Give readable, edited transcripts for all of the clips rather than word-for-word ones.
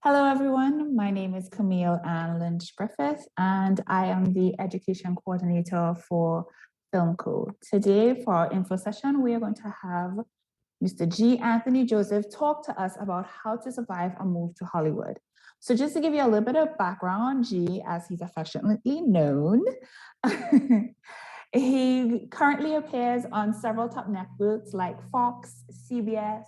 Hello, everyone. My name is Camille Ann Lynch-Griffith, and I am the Education Coordinator for FILMCO. Today, for our info session, we are going to have Mr. G. Anthony Joseph talk to us about how to survive a move to Hollywood. So just to give you a little bit of background on G, as he's affectionately known, he currently appears on several top networks like Fox, CBS,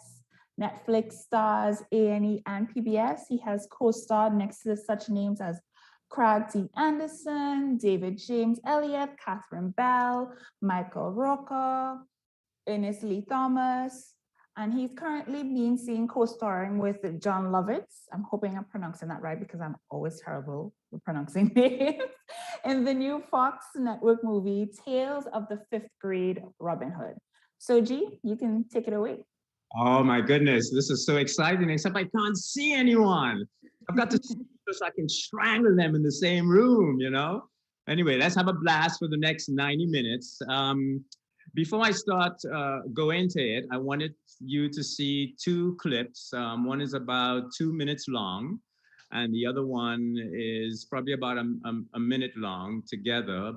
Netflix, Stars, A&E, and PBS. He has co-starred next to such names as Craig T. Anderson, David James Elliott, Catherine Bell, Michael Rooker, Ernest Lee Thomas, and he's currently being seen co-starring with John Lovitz. I'm hoping I'm pronouncing that right because I'm always terrible with pronouncing names. In the new Fox Network movie, Tales of the Fifth Grade Robin Hood. So G, you can take it away. Oh my goodness, this is so exciting, except I can't see anyone. I've got to see so I can strangle them in the same room, you know? Anyway, let's have a blast for the next 90 minutes. Before I start going into it, I wanted you to see two clips. One is about 2 minutes long, and the other one is probably about a minute long together.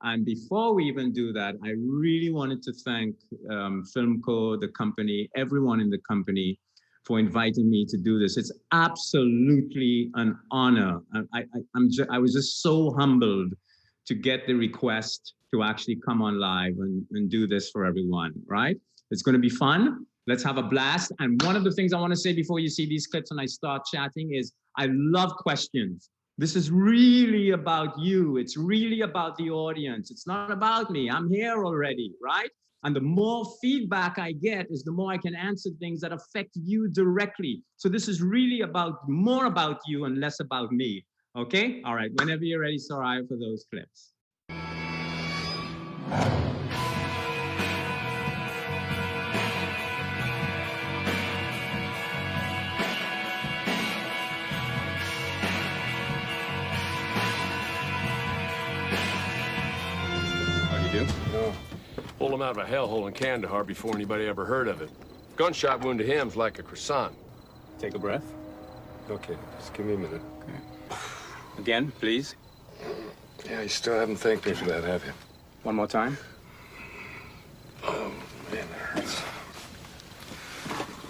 And before we even do that, I really wanted to thank FILMCO, the company, everyone in the company for inviting me to do this. It's absolutely an honor. I was just so humbled to get the request to actually come on live and do this for everyone, right? It's gonna be fun. Let's have a blast. And one of the things I wanna say before you see these clips and I start chatting is I love questions. This is really about you. It's really about the audience. It's not about me. I'm here already, right? And the more feedback I get is the more I can answer things that affect you directly. So this is really more about you and less about me. Okay? All right, whenever you're ready, Soraya, for those clips. No. Pulled him out of a hellhole in Kandahar before anybody ever heard of it. Gunshot wound to him's like a croissant. Take a breath. Okay, just give me a minute. Okay. Again, please. Yeah, you still haven't thanked me for that, have you? One more time. Oh, man, that hurts.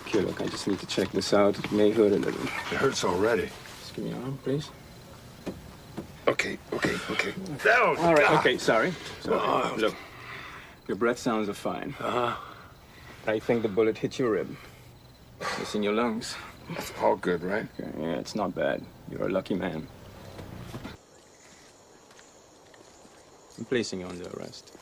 Okay, look, I just need to check this out. It may hurt a little. It hurts already. Just give me your arm, please. Okay. No, all right, okay, sorry. Look, your breath sounds are fine. I think the bullet hit your rib. It's in your lungs. That's all good, right? Okay, yeah, it's not bad. You're a lucky man. I'm placing you under arrest.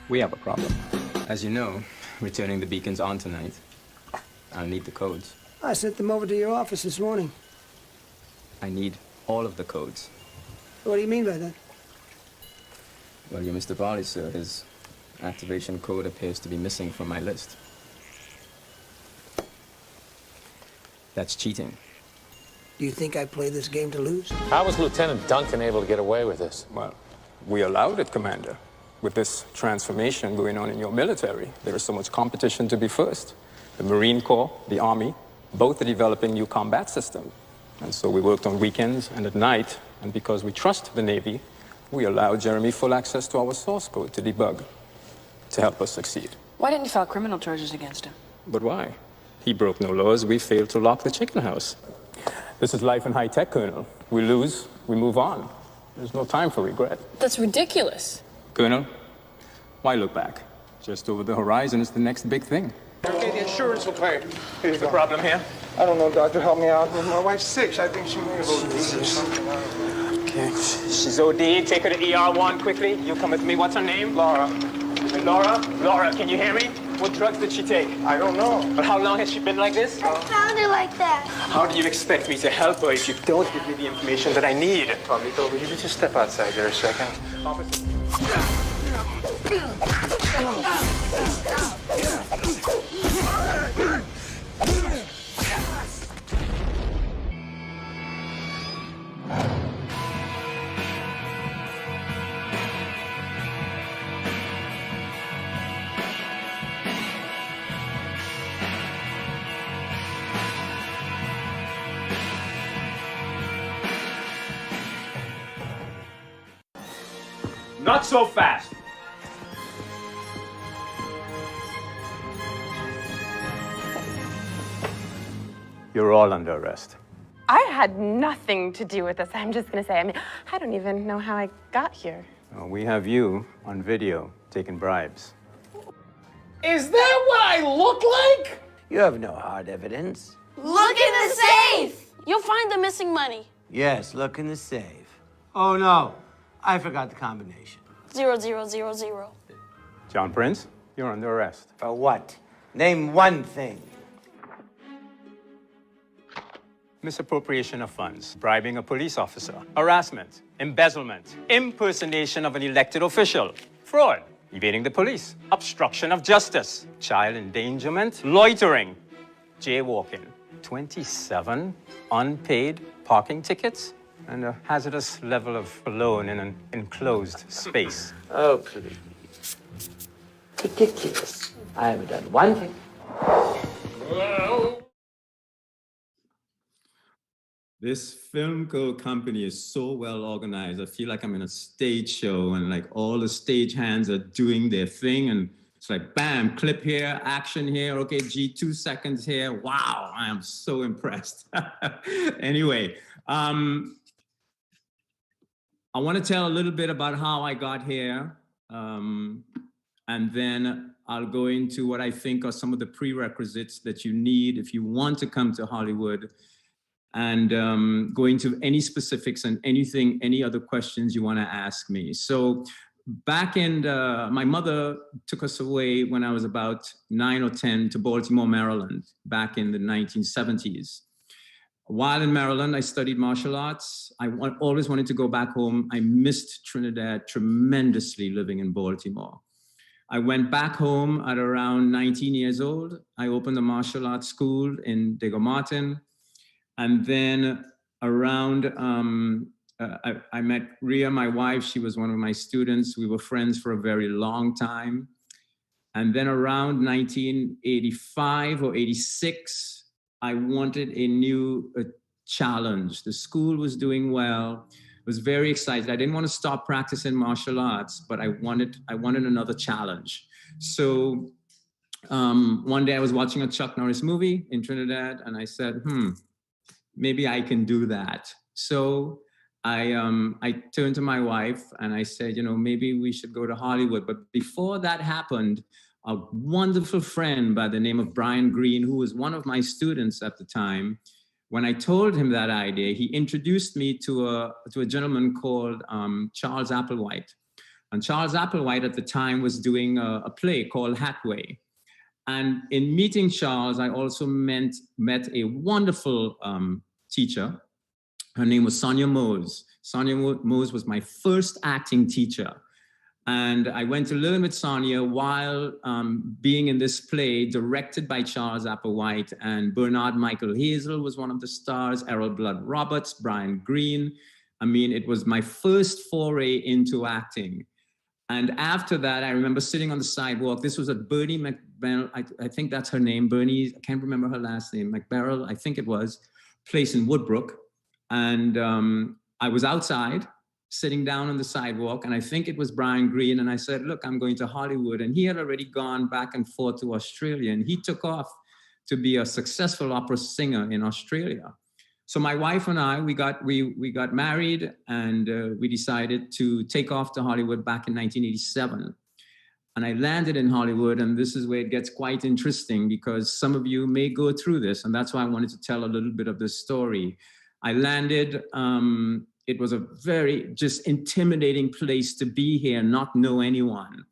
We have a problem. As you know, we're turning the beacons on tonight. I'll need the codes. I sent them over to your office this morning. I need all of the codes. What do you mean by that? Well, you missed the volley, sir. His activation code appears to be missing from my list. That's cheating. Do you think I play this game to lose? How was Lieutenant Duncan able to get away with this? Well, we allowed it, Commander. With this transformation going on in your military, there is so much competition to be first. The Marine Corps, the Army, both are developing new combat systems. And so we worked on weekends and at night, and because we trust the Navy, we allowed Jeremy full access to our source code to debug, to help us succeed. Why didn't you file criminal charges against him? But why? He broke no laws. We failed to lock the chicken house. This is life in high tech, Colonel. We lose, we move on. There's no time for regret. That's ridiculous. Colonel, why look back? Just over the horizon is the next big thing. Okay, the insurance will pay. Here's the problem here. I don't know, doctor. Help me out. My wife's sick. I think she may have OD'd or something. Okay. She's OD. Take her to ER1 quickly. You come with me. What's her name? Laura. Laura? Laura, can you hear me? What drugs did she take? I don't know. But how long has she been like this? I found her like that. How do you expect me to help her if you don't give me the information that I need? Pablito, will you just step outside there a second? Not so fast. You're all under arrest. I had nothing to do with this. I'm just going to say, I don't even know how I got here. We have you on video taking bribes. Is that what I look like? You have no hard evidence. Look in the safe. You'll find the missing money. Yes, look in the safe. Oh, no. I forgot the combination. 0000. John Prince, you're under arrest. For what? Name one thing. Misappropriation of funds, bribing a police officer, harassment, embezzlement, impersonation of an elected official, fraud, evading the police, obstruction of justice, child endangerment, loitering, jaywalking, 27 unpaid parking tickets, and a hazardous level of cologne in an enclosed space. Oh, please. Ridiculous. I haven't done one thing. This FILMCO company is so well organized. I feel like I'm in a stage show and like all the stage hands are doing their thing and it's like, bam, clip here, action here. Okay, G, 2 seconds here. Wow, I am so impressed. Anyway, I want to tell a little bit about how I got here. And then I'll go into what I think are some of the prerequisites that you need if you want to come to Hollywood, and go into any specifics and anything, any other questions you want to ask me. So back in, my mother took us away when I was about 9 or 10 to Baltimore, Maryland, back in the 1970s. While in Maryland, I studied martial arts. I always wanted to go back home. I missed Trinidad tremendously living in Baltimore. I went back home at around 19 years old. I opened a martial arts school in Diego Martin. And then around, I met Ria, my wife. She was one of my students. We were friends for a very long time. And then around 1985 or 86, I wanted a new challenge. The school was doing well. I was very excited. I didn't want to stop practicing martial arts, but I wanted another challenge. So one day I was watching a Chuck Norris movie in Trinidad, and I said, maybe I can do that. So I turned to my wife and I said, maybe we should go to Hollywood. But before that happened, a wonderful friend by the name of Brian Green, who was one of my students at the time, when I told him that idea, he introduced me to a gentleman called Charles Applewhite. And Charles Applewhite at the time was doing a play called Hathaway. And in meeting Charles, I also met a wonderful teacher. Her name was Sonia Mose. Sonia Mose was my first acting teacher. And I went to learn with Sonia while being in this play directed by Charles Applewhite, and Bernard Michael Hazel was one of the stars, Errol Blood Roberts, Brian Green. I mean, it was my first foray into acting. And after that, I remember sitting on the sidewalk. This was at Bernie McBarrel, I think that's her name, Bernie, I can't remember her last name, McBarrel, I think it was, place in Woodbrook. And I was outside, sitting down on the sidewalk, and I think it was Brian Green, and I said, look, I'm going to Hollywood. And he had already gone back and forth to Australia, and he took off to be a successful opera singer in Australia. So my wife and I, we got married, and we decided to take off to Hollywood back in 1987. And I landed in Hollywood, and this is where it gets quite interesting because some of you may go through this, and that's why I wanted to tell a little bit of this story. I landed, it was a very just intimidating place to be here, not know anyone.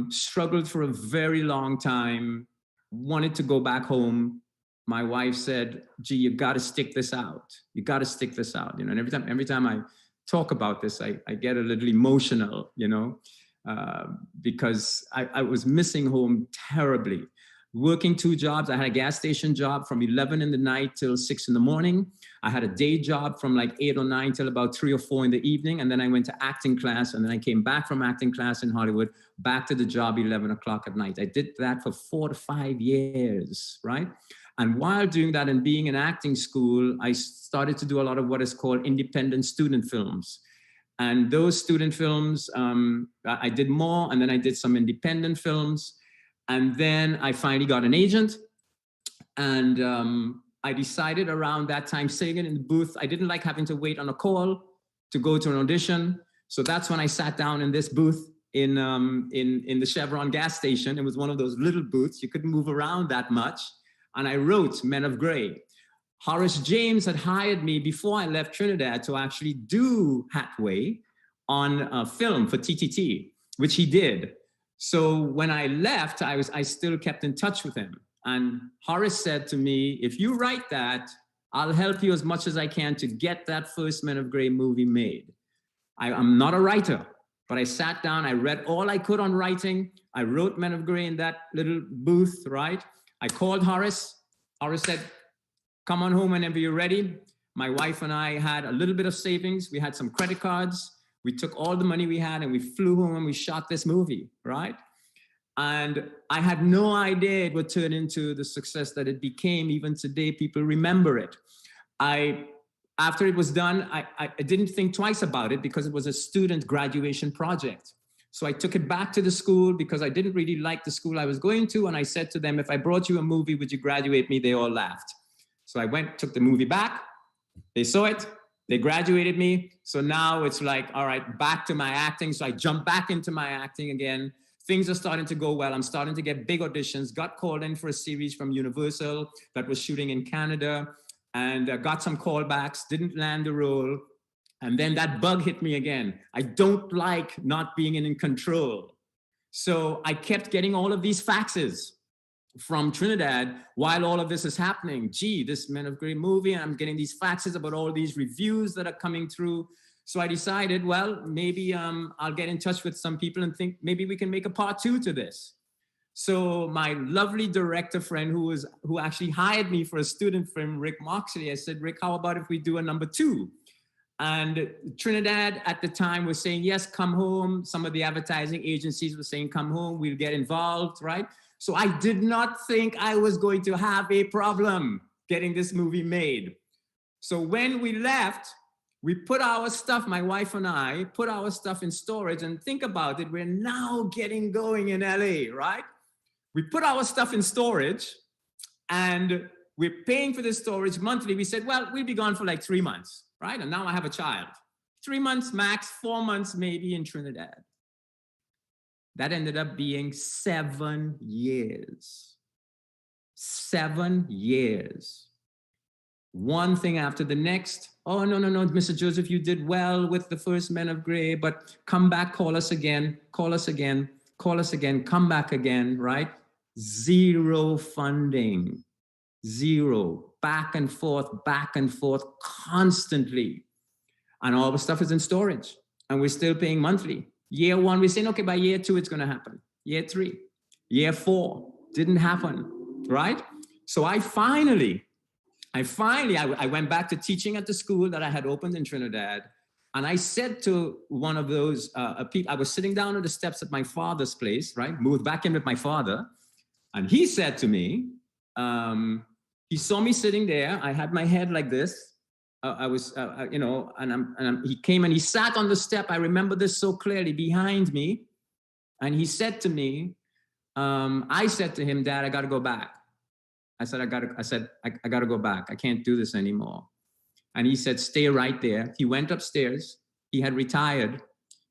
struggled for a very long time, wanted to go back home. My wife said, gee, you got to stick this out. You got to stick this out. You know, and every time I talk about this, I get a little emotional, you know, because I was missing home terribly. Working 2 jobs. I had a gas station job from 11 in the night till 6 in the morning. I had a day job from like 8 or 9 till about 3 or 4 in the evening. And then I went to acting class, and then I came back from acting class in Hollywood, back to the job 11 o'clock at night. I did that for 4 to 5 years, right? And while doing that and being in acting school, I started to do a lot of what is called independent student films. And those student films, I did more, and then I did some independent films. And then I finally got an agent, and I decided around that time, sitting in the booth, I didn't like having to wait on a call to go to an audition. So that's when I sat down in this booth in the Chevron gas station. It was one of those little booths. You couldn't move around that much. And I wrote Men of Grey. Horace James had hired me before I left Trinidad to actually do Hathaway on a film for TTT, which he did. So when I left, I still kept in touch with him. And Horace said to me, if you write that, I'll help you as much as I can to get that first Men of Grey movie made. I'm not a writer, but I sat down, I read all I could on writing. I wrote Men of Grey in that little booth, right? I called Horace. Horace said, come on home whenever you're ready. My wife and I had a little bit of savings. We had some credit cards. We took all the money we had and we flew home and we shot this movie, right? And I had no idea it would turn into the success that it became. Even today, people remember it. After it was done, I didn't think twice about it because it was a student graduation project. So I took it back to the school because I didn't really like the school I was going to. And I said to them, if I brought you a movie, would you graduate me? They all laughed. So I took the movie back. They saw it. They graduated me. So now it's like, all right, back to my acting. So I jumped back into my acting again. Things are starting to go well. I'm starting to get big auditions. Got called in for a series from Universal that was shooting in Canada, and got some callbacks, didn't land the role. And then that bug hit me again. I don't like not being in control. So I kept getting all of these faxes from Trinidad while all of this is happening. Gee, this Men of Grey movie, and I'm getting these faxes about all these reviews that are coming through. So I decided, well, maybe I'll get in touch with some people and think maybe we can make a part 2 to this. So my lovely director friend who actually hired me for a student film, Rick Moxley, I said, Rick, how about if we do a number 2? And Trinidad at the time was saying, yes, come home. Some of the advertising agencies were saying, come home, we'll get involved, right? So I did not think I was going to have a problem getting this movie made. So when we left, we put our stuff, my wife and I, put our stuff in storage, and think about it, we're now getting going in LA, right? We put our stuff in storage and we're paying for the storage monthly. We said, well, we'll be gone for like 3 months, right? And now I have a child. 3 months max, 4 months maybe in Trinidad. That ended up being 7 years. 7 years. One thing after the next. Oh, no, Mr. Joseph, you did well with the first Men of Grey, but come back, call us again, come back again, right? Zero funding, zero, back and forth, constantly. And all the stuff is in storage, and we're still paying monthly. Year 1, we're saying, okay, by year 2, it's gonna happen. Year 3, year 4, didn't happen, right? So I went back to teaching at the school that I had opened in Trinidad. And I said to one of those people, I was sitting down on the steps at my father's place, right? Moved back in with my father. And he said to me, he saw me sitting there. I had my head like this. He came and he sat on the step. I remember this so clearly behind me. And he said to me, I said to him, Dad, I got to go back. I said, I gotta go back. I can't do this anymore. And he said, stay right there. He went upstairs. He had retired.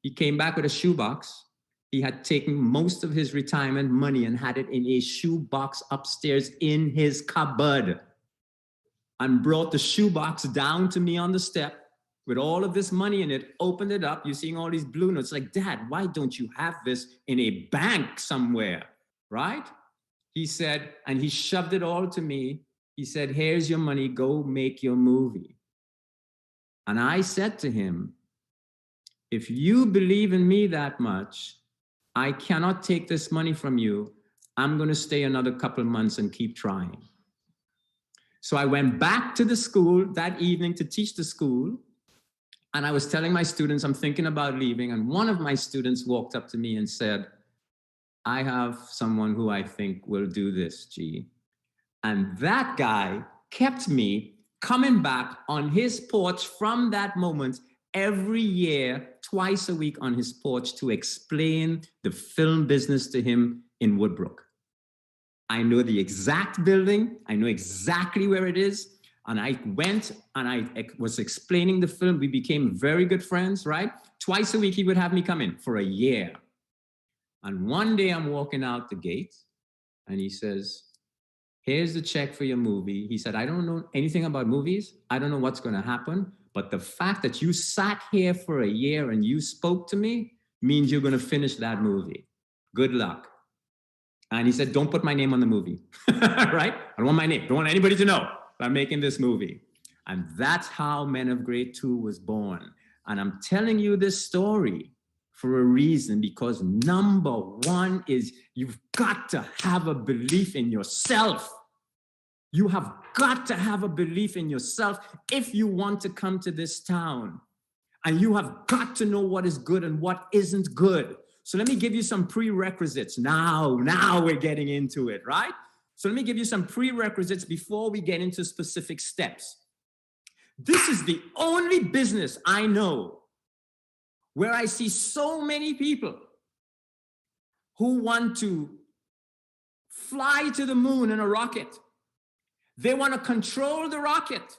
He came back with a shoebox. He had taken most of his retirement money and had it in a shoebox upstairs in his cupboard, and brought the shoebox down to me on the step with all of this money in it, opened it up. You're seeing all these blue notes. Like, Dad, why don't you have this in a bank somewhere, right? He said, and he shoved it all to me. He said, here's your money, go make your movie. And I said to him, if you believe in me that much, I cannot take this money from you. I'm going to stay another couple months and keep trying. So I went back to the school that evening to teach the school. And I was telling my students, I'm thinking about leaving. And one of my students walked up to me and said, I have someone who I think will do this, G. And that guy kept me coming back on his porch from that moment every year, twice a week on his porch to explain the film business to him in Woodbrook. I know the exact building. I know exactly where it is. And I went and I was explaining the film. We became very good friends, right? Twice a week, he would have me come in for a year. And one day I'm walking out the gate and he says, here's the check for your movie. He said, I don't know anything about movies. I don't know what's going to happen. But the fact that you sat here for a year and you spoke to me means you're going to finish that movie. Good luck. And he said, don't put my name on the movie, right? I don't want my name. Don't want anybody to know I'm making this movie. And that's how Men of Great 2 was born. And I'm telling you this story for a reason, because number one is you've got to have a belief in yourself. You have got to have a belief in yourself if you want to come to this town. And you have got to know what is good and what isn't good. So let me give you some prerequisites. Now we're getting into it, right? So let me give you some prerequisites before we get into specific steps. This is the only business I know where I see so many people who want to fly to the moon in a rocket. They want to control the rocket.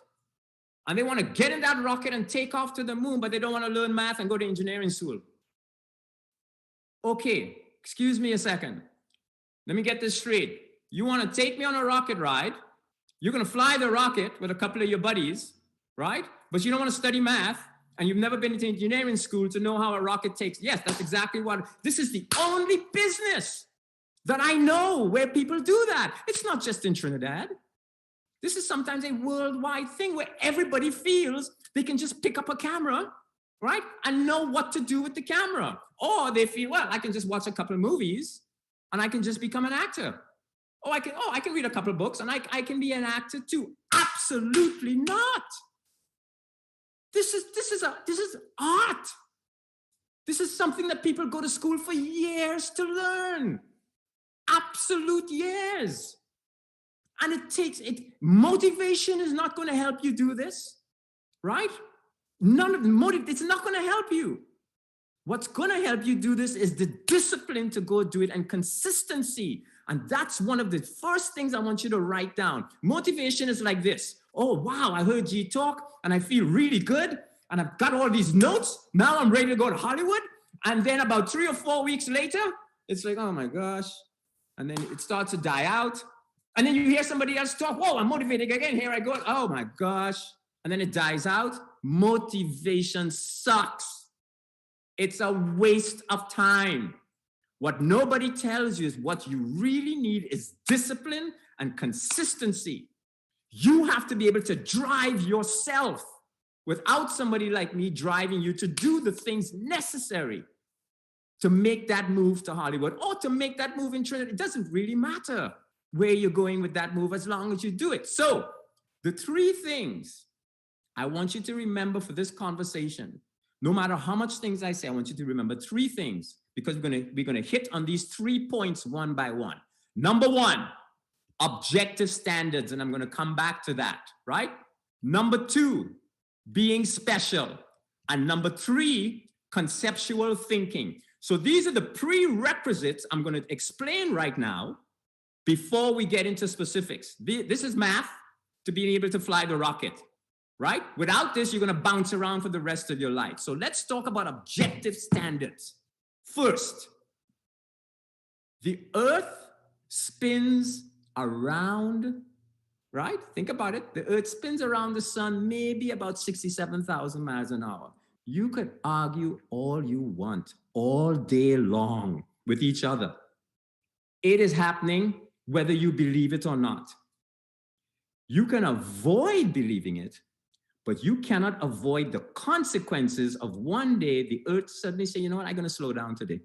And they want to get in that rocket and take off to the moon, but they don't want to learn math and go to engineering school. Okay, excuse me a second. Let me get this straight. You want to take me on a rocket ride. You're going to fly the rocket with a couple of your buddies, right? But you don't want to study math, and you've never been to engineering school to know how a rocket takes. Yes, that's exactly what. This is the only business that I know where people do that. It's not just in Trinidad. This is sometimes a worldwide thing where everybody feels they can just pick up a camera, right? And know what to do with the camera. Or they feel, well, I can just watch a couple of movies and I can just become an actor. I can read a couple of books and I can be an actor too. Absolutely not. This is art. This is something that people go to school for years to learn. Absolute years. And motivation is not going to help you do this, right? It's not going to help you. What's going to help you do this is the discipline to go do it and consistency. And that's one of the first things I want you to write down. Motivation is like this. Oh, wow, I heard G talk and I feel really good. And I've got all these notes. Now I'm ready to go to Hollywood. And then about 3 or 4 weeks later, it's like, oh my gosh. And then it starts to die out. And then you hear somebody else talk. Whoa, I'm motivated again. Here I go. Oh my gosh. And then it dies out. Motivation sucks. It's a waste of time. What nobody tells you is what you really need is discipline and consistency. You have to be able to drive yourself without somebody like me driving you to do the things necessary to make that move to Hollywood or to make that move in Trinidad. It doesn't really matter where you're going with that move as long as you do it. So the 3 things I want you to remember for this conversation, no matter how much things I say, I want you to remember 3 things because we're gonna hit on these 3 points one by one. Number 1, objective standards, and I'm gonna come back to that, right? Number 2, being special. And number 3, conceptual thinking. So these are the prerequisites I'm gonna explain right now before we get into specifics. This is math to being able to fly the rocket, right? Without this, you're gonna bounce around for the rest of your life. So let's talk about objective standards. First, the earth spins around right? Think about it. The earth spins around the sun maybe about 67,000 miles an hour. You could argue all you want all day long with each other. It is happening whether you believe it or not. You can avoid believing it, but you cannot avoid the consequences of one day the earth suddenly say, you know what, I'm going to slow down today.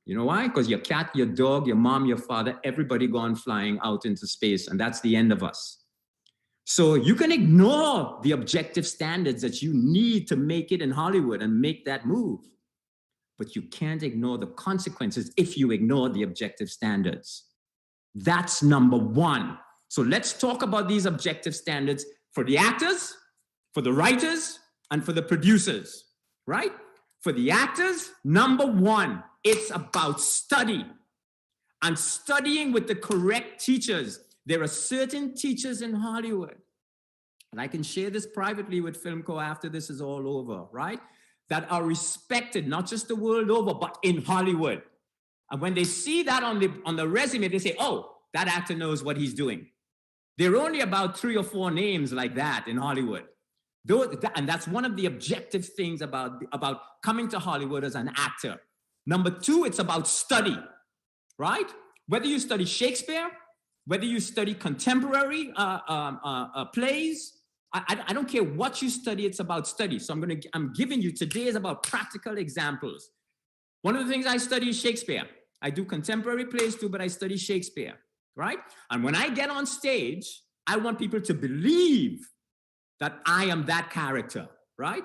You know why? Because your cat, your dog, your mom, your father, everybody gone flying out into space, and that's the end of us. So you can ignore the objective standards that you need to make it in Hollywood and make that move. But you can't ignore the consequences if you ignore the objective standards. That's number one. So let's talk about these objective standards for the actors, for the writers, and for the producers, right? For the actors, number one, it's about study and studying with the correct teachers. There are certain teachers in Hollywood, and I can share this privately with FILMCO after this is all over, right? That are respected, not just the world over, but in Hollywood. And when they see that on the resume, they say, oh, that actor knows what he's doing. There are only about 3 or 4 names like that in Hollywood. And that's one of the objective things about coming to Hollywood as an actor. Number 2, it's about study, right? Whether you study Shakespeare, whether you study contemporary plays, I don't care what you study, it's about study. So I'm giving you, today is about practical examples. One of the things I study is Shakespeare. I do contemporary plays too, but I study Shakespeare, right? And when I get on stage, I want people to believe that I am that character, right?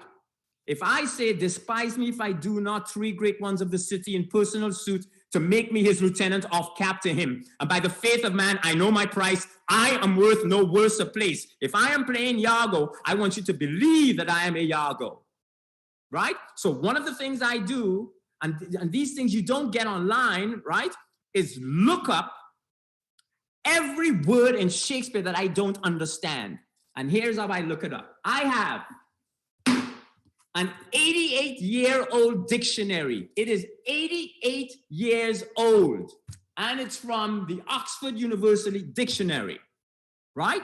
If I say, despise me if I do not 3 great ones of the city in personal suit to make me his lieutenant, off cap to him. And by the faith of man, I know my price. I am worth no worse a place. If I am playing Iago, I want you to believe that I am a Iago, right? So one of the things I do, and these things you don't get online, right, is look up every word in Shakespeare that I don't understand. And here's how I look it up. I have an 88-year-old dictionary. It is 88 years old. And it's from the Oxford University Dictionary, right?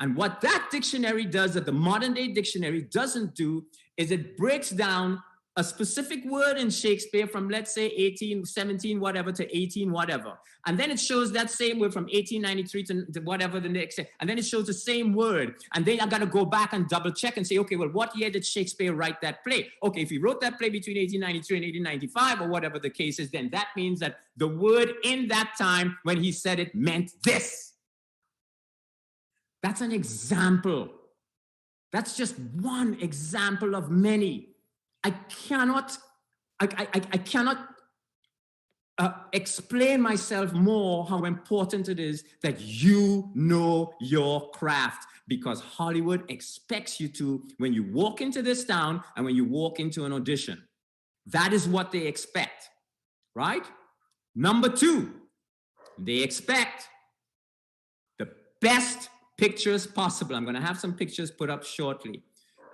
And what that dictionary does that the modern day dictionary doesn't do is it breaks down a specific word in Shakespeare from, let's say, 1817 whatever to 18 whatever. And then it shows that same word from 1893 to whatever the next, and then it shows the same word. And then I got to go back and double check and say, okay, well, what year did Shakespeare write that play? Okay, if he wrote that play between 1893 and 1895 or whatever the case is, then that means that the word in that time when he said it meant this. That's an example. That's just one example of many. I cannot explain myself more how important it is that you know your craft, because Hollywood expects you to when you walk into this town and when you walk into an audition. That is what they expect, right? Number 2, they expect the best pictures possible. I'm going to have some pictures put up shortly.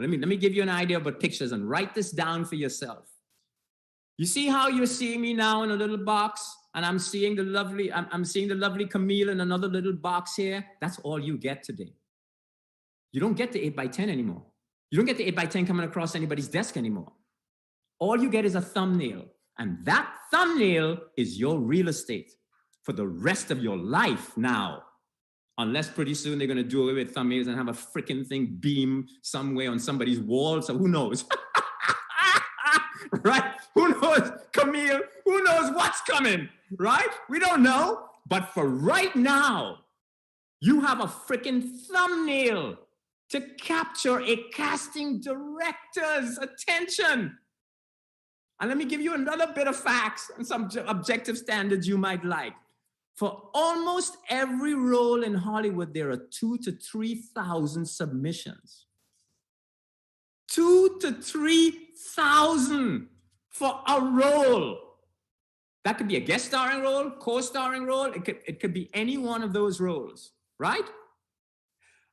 Let me give you an idea about pictures and write this down for yourself. You see how you're seeing me now in a little box, and I'm seeing the lovely Camille in another little box here? That's all you get today. You don't get the 8x10 anymore. You don't get the 8x10 coming across anybody's desk anymore. All you get is a thumbnail, and that thumbnail is your real estate for the rest of your life now. Unless pretty soon they're going to do away with thumbnails and have a freaking thing beam somewhere on somebody's wall. So who knows? Right? Who knows? Camille, who knows what's coming? Right? We don't know. But for right now, you have a freaking thumbnail to capture a casting director's attention. And let me give you another bit of facts and some objective standards you might like. For almost every role in Hollywood, there are 2,000 to 3,000 submissions. 2,000 to 3,000 for a role. That could be a guest starring role, co-starring role. It could be any one of those roles, right?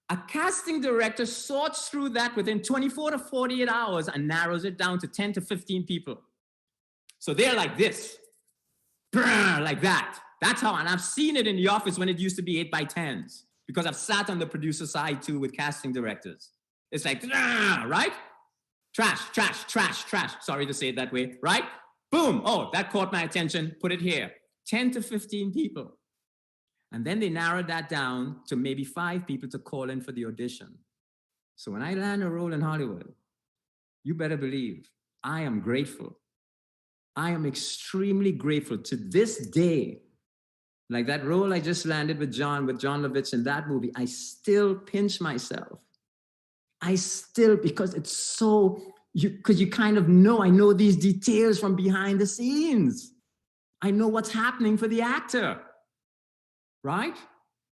A casting director sorts through that within 24 to 48 hours and narrows it down to 10 to 15 people. So they're like this, like that. That's how, and I've seen it in the office when it used to be 8x10s, because I've sat on the producer side too with casting directors. It's like, right? Trash, trash, trash, trash. Sorry to say it that way, right? Boom. Oh, that caught my attention. Put it here. 10 to 15 people. And then they narrowed that down to maybe 5 people to call in for the audition. So when I land a role in Hollywood, you better believe I am grateful. I am extremely grateful to this day. Like that role I just landed with John Lovitz in that movie, I still pinch myself. Because it's so, because you kind of know, I know these details from behind the scenes. I know what's happening for the actor, right?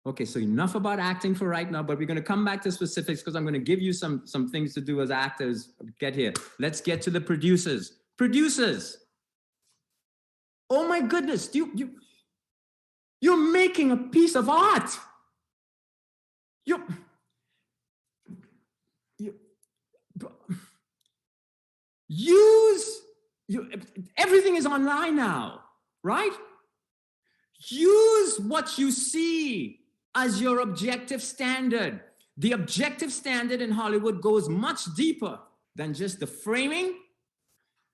Okay, so enough about acting for right now, but we're going to come back to specifics because I'm going to give you some things to do as actors. Get here. Let's get to the producers. Producers. Oh my goodness, you're making a piece of art. Everything is online now, right? Use what you see as your objective standard. The objective standard in Hollywood goes much deeper than just the framing,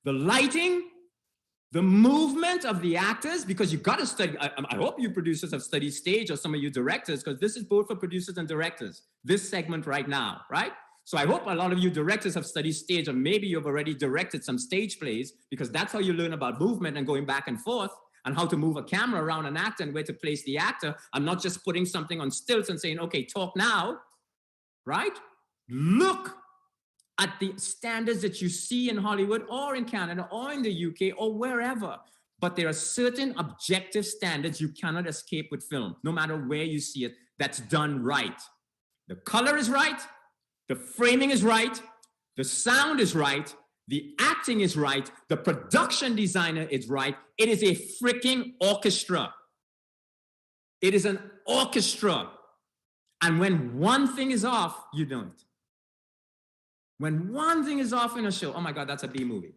the lighting, the movement of the actors, because you got to study. I hope you producers have studied stage, or some of you directors, because this is both for producers and directors, this segment right now, right? So I hope a lot of you directors have studied stage, or maybe you've already directed some stage plays, because that's how you learn about movement and going back and forth, and how to move a camera around an actor and where to place the actor, and not just putting something on stilts and saying, okay, talk now, right? Look at the standards that you see in Hollywood or in Canada or in the UK or wherever. But there are certain objective standards you cannot escape with film, no matter where you see it, that's done right. The color is right, the framing is right, the sound is right, the acting is right, the production designer is right. It is a freaking orchestra. It is an orchestra. And when one thing is off, you know it. When one thing is off in a show, oh my God, that's a B movie,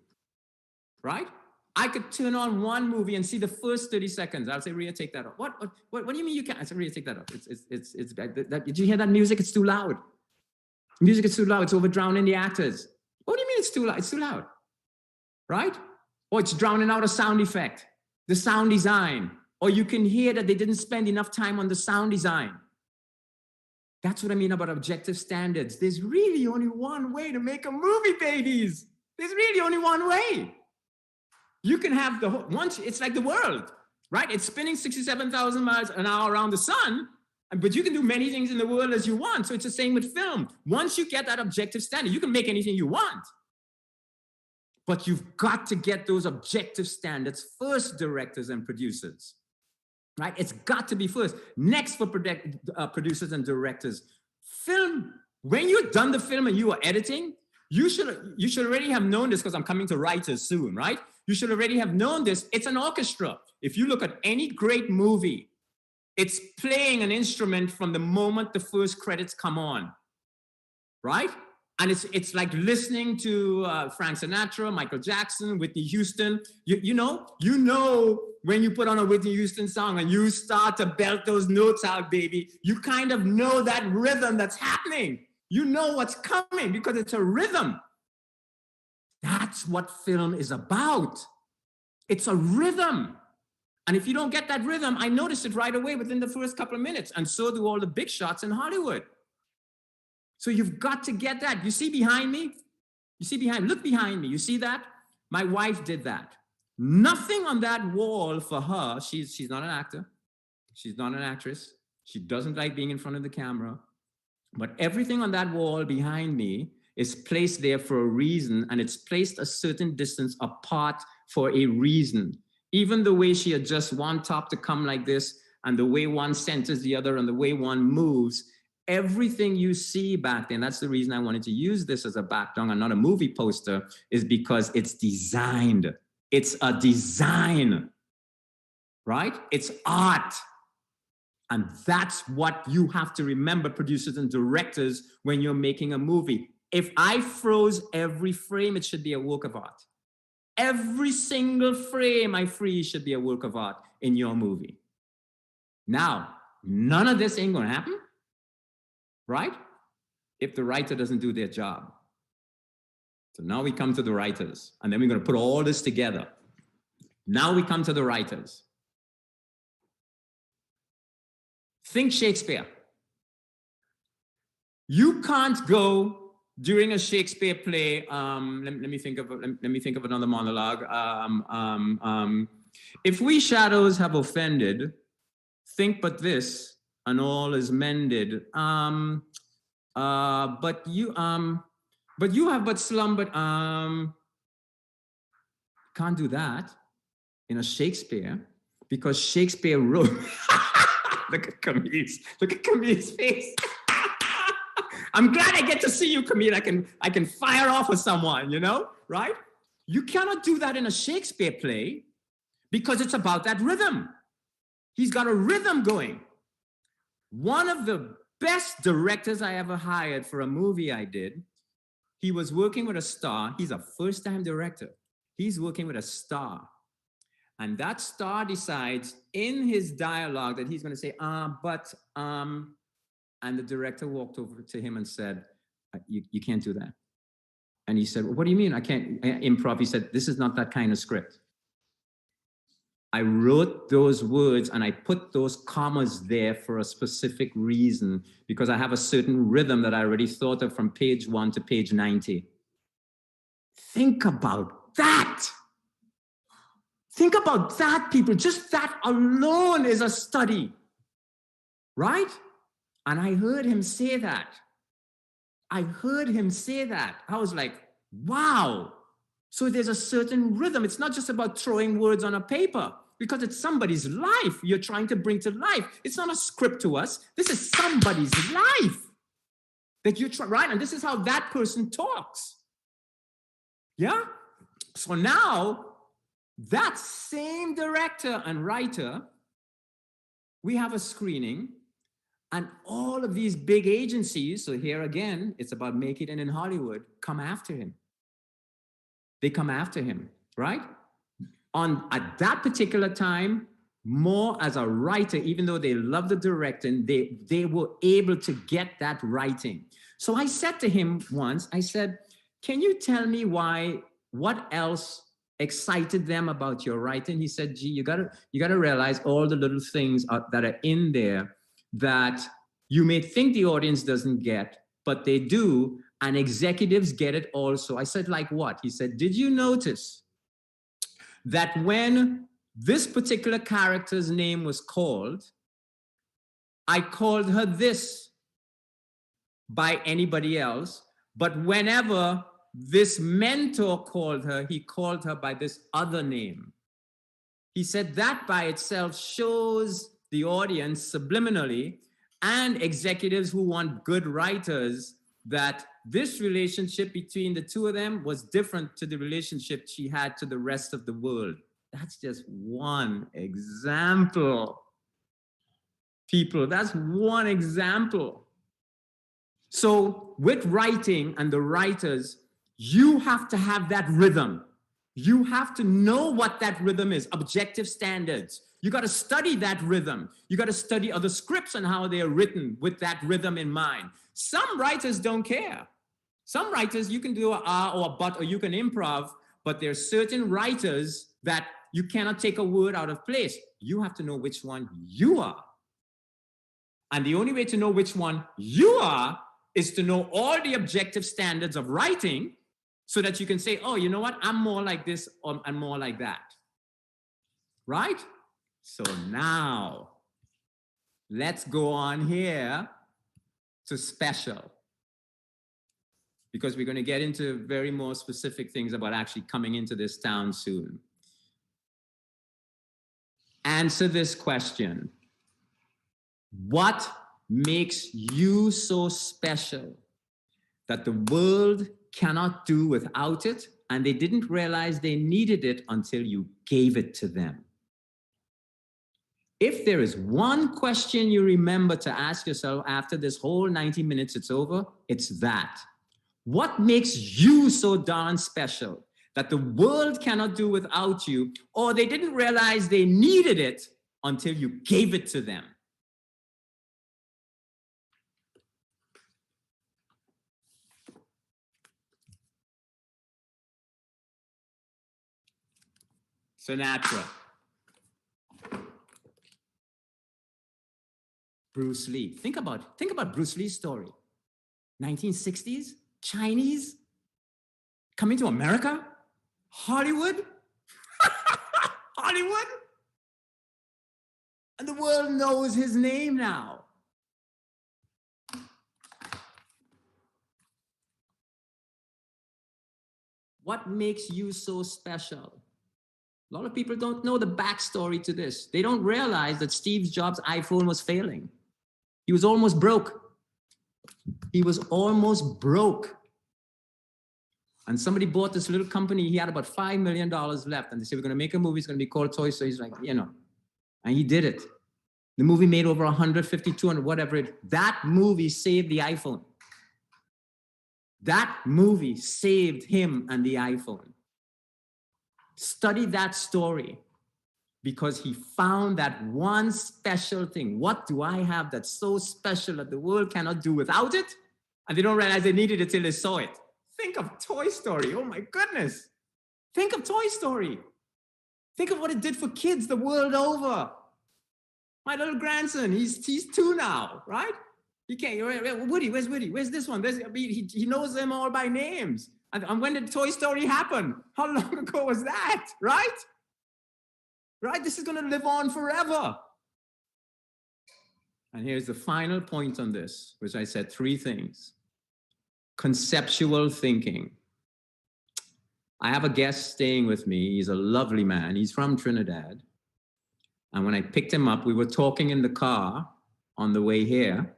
right? I could turn on one movie and see the first 30 seconds. I'll say, Rhea, take that off. What do you mean you can't? I said, Rhea, take that off. It's bad. Did you hear that music? It's too loud. Music is too loud. It's over drowning the actors. What do you mean it's too loud? It's too loud, right? Or it's drowning out a sound effect, the sound design. Or you can hear that they didn't spend enough time on the sound design. That's what I mean about objective standards. There's really only one way to make a movie, babies. There's really only one way. You can have the whole, once, it's like the world, right? It's spinning 67,000 miles an hour around the sun, but you can do many things in the world as you want. So it's the same with film. Once you get that objective standard, you can make anything you want. But you've got to get those objective standards first, directors and producers. Right? It's got to be first. Next for producers and directors. Film, when you're done the film and you are editing, you should already have known this, because I'm coming to writers soon, right? You should already have known this. It's an orchestra. If you look at any great movie, it's playing an instrument from the moment the first credits come on, right? And it's like listening to Frank Sinatra, Michael Jackson, Whitney Houston. You know when you put on a Whitney Houston song and you start to belt those notes out, baby, you kind of know that rhythm that's happening. You know what's coming because it's a rhythm. That's what film is about. It's a rhythm. And if you don't get that rhythm, I noticed it right away within the first couple of minutes. And so do all the big shots in Hollywood. So you've got to get that. You see behind me? Look behind me. You see that? My wife did that. Nothing on that wall for her. She's not an actor. She's not an actress. She doesn't like being in front of the camera. But everything on that wall behind me is placed there for a reason, and it's placed a certain distance apart for a reason. Even the way she adjusts one top to come like this, and the way one centers the other, and the way one moves, everything you see back then, that's the reason I wanted to use this as a background and not a movie poster, is because it's designed. It's a design, right? It's art. And that's what you have to remember, producers and directors, when you're making a movie. If I froze every frame, it should be a work of art. Every single frame I freeze should be a work of art in your movie. Now, none of this ain't gonna happen right? If the writer doesn't do their job. So now we come to the writers, and then we're going to put all this together. Now we come to the writers. Think Shakespeare. You can't go during a Shakespeare play. Let me think of another monologue. If we shadows have offended, think but this, and all is mended. But you have but slumbered. Can't do that in a Shakespeare, because Shakespeare wrote. Look at Camille's face. I'm glad I get to see you, Camille. I can fire off with someone, you know, right? You cannot do that in a Shakespeare play because it's about that rhythm. He's got a rhythm going. One of the best directors I ever hired for a movie I did, he was working with a star. He's a first-time director. He's working with a star. And that star decides in his dialogue that he's going to say, and the director walked over to him and said, you can't do that. And he said, well, what do you mean I can't improv? He said, this is not that kind of script. I wrote those words and I put those commas there for a specific reason, because I have a certain rhythm that I already thought of from page 1 to page 90. Think about that. Think about that, people. Just that alone is a study, right? And I heard him say that. I was like, wow. So there's a certain rhythm. It's not just about throwing words on a paper, because it's somebody's life you're trying to bring to life. It's not a script to us. This is somebody's life that you try, right? And this is how that person talks. Yeah? So now, that same director and writer, we have a screening, and all of these big agencies, so here again, it's about make it in Hollywood, come after him. They come after him, right? At that particular time, more as a writer, even though they love the directing, they were able to get that writing. So I said to him once, I said, can you tell me what else excited them about your writing? He said, gee, you gotta realize all the little things that are in there that you may think the audience doesn't get, but they do, and executives get it also. I said, like what? He said, did you notice that when this particular character's name was called, I called her this by anybody else, but whenever this mentor called her, he called her by this other name. He said that by itself shows the audience subliminally and executives who want good writers that this relationship between the two of them was different to the relationship she had to the rest of the world. That's just one example. People, that's one example. So with writing and the writers, you have to have that rhythm. You have to know what that rhythm is, objective standards. You got to study that rhythm. You got to study other scripts and how they are written with that rhythm in mind. Some writers don't care. Some writers, you can do an or a but, or you can improv, but there's certain writers that you cannot take a word out of place. You have to know which one you are. And the only way to know which one you are is to know all the objective standards of writing, so that you can say, oh, you know what? I'm more like this, or I'm more like that. Right? So now, let's go on here to special. Because we're going to get into very more specific things about actually coming into this town soon. Answer this question. What makes you so special that the world cannot do without it, and they didn't realize they needed it until you gave it to them? If there is one question you remember to ask yourself after this whole 90 minutes it's over, it's that. What makes you so darn special that the world cannot do without you, or they didn't realize they needed it until you gave it to them? Sinatra. Bruce Lee. Think about Bruce Lee's story. 1960s, Chinese, coming to America, Hollywood, Hollywood, and the world knows his name now. What makes you so special? A lot of people don't know the backstory to this. They don't realize that Steve Jobs' iPhone was failing. He was almost broke. He was almost broke. And somebody bought this little company. He had about $5 million left. And they said, we're going to make a movie. It's going to be called Toy Story. He's like, you know. And he did it. The movie made over 150, 200, whatever it. That movie saved the iPhone. That movie saved him and the iPhone. Study that story. Because he found that one special thing. What do I have that's so special that the world cannot do without it? And they don't realize they needed it till they saw it. Think of Toy Story. Oh my goodness. Think of Toy Story. Think of what it did for kids the world over. My little grandson, he's 2 now, right? He can't, Woody, where's Woody? Where's this one? He knows them all by names. And when did Toy Story happen? How long ago was that, right? Right? This is going to live on forever. And here's the final point on this, which I said 3 things. Conceptual thinking. I have a guest staying with me. He's a lovely man. He's from Trinidad. And when I picked him up, we were talking in the car on the way here.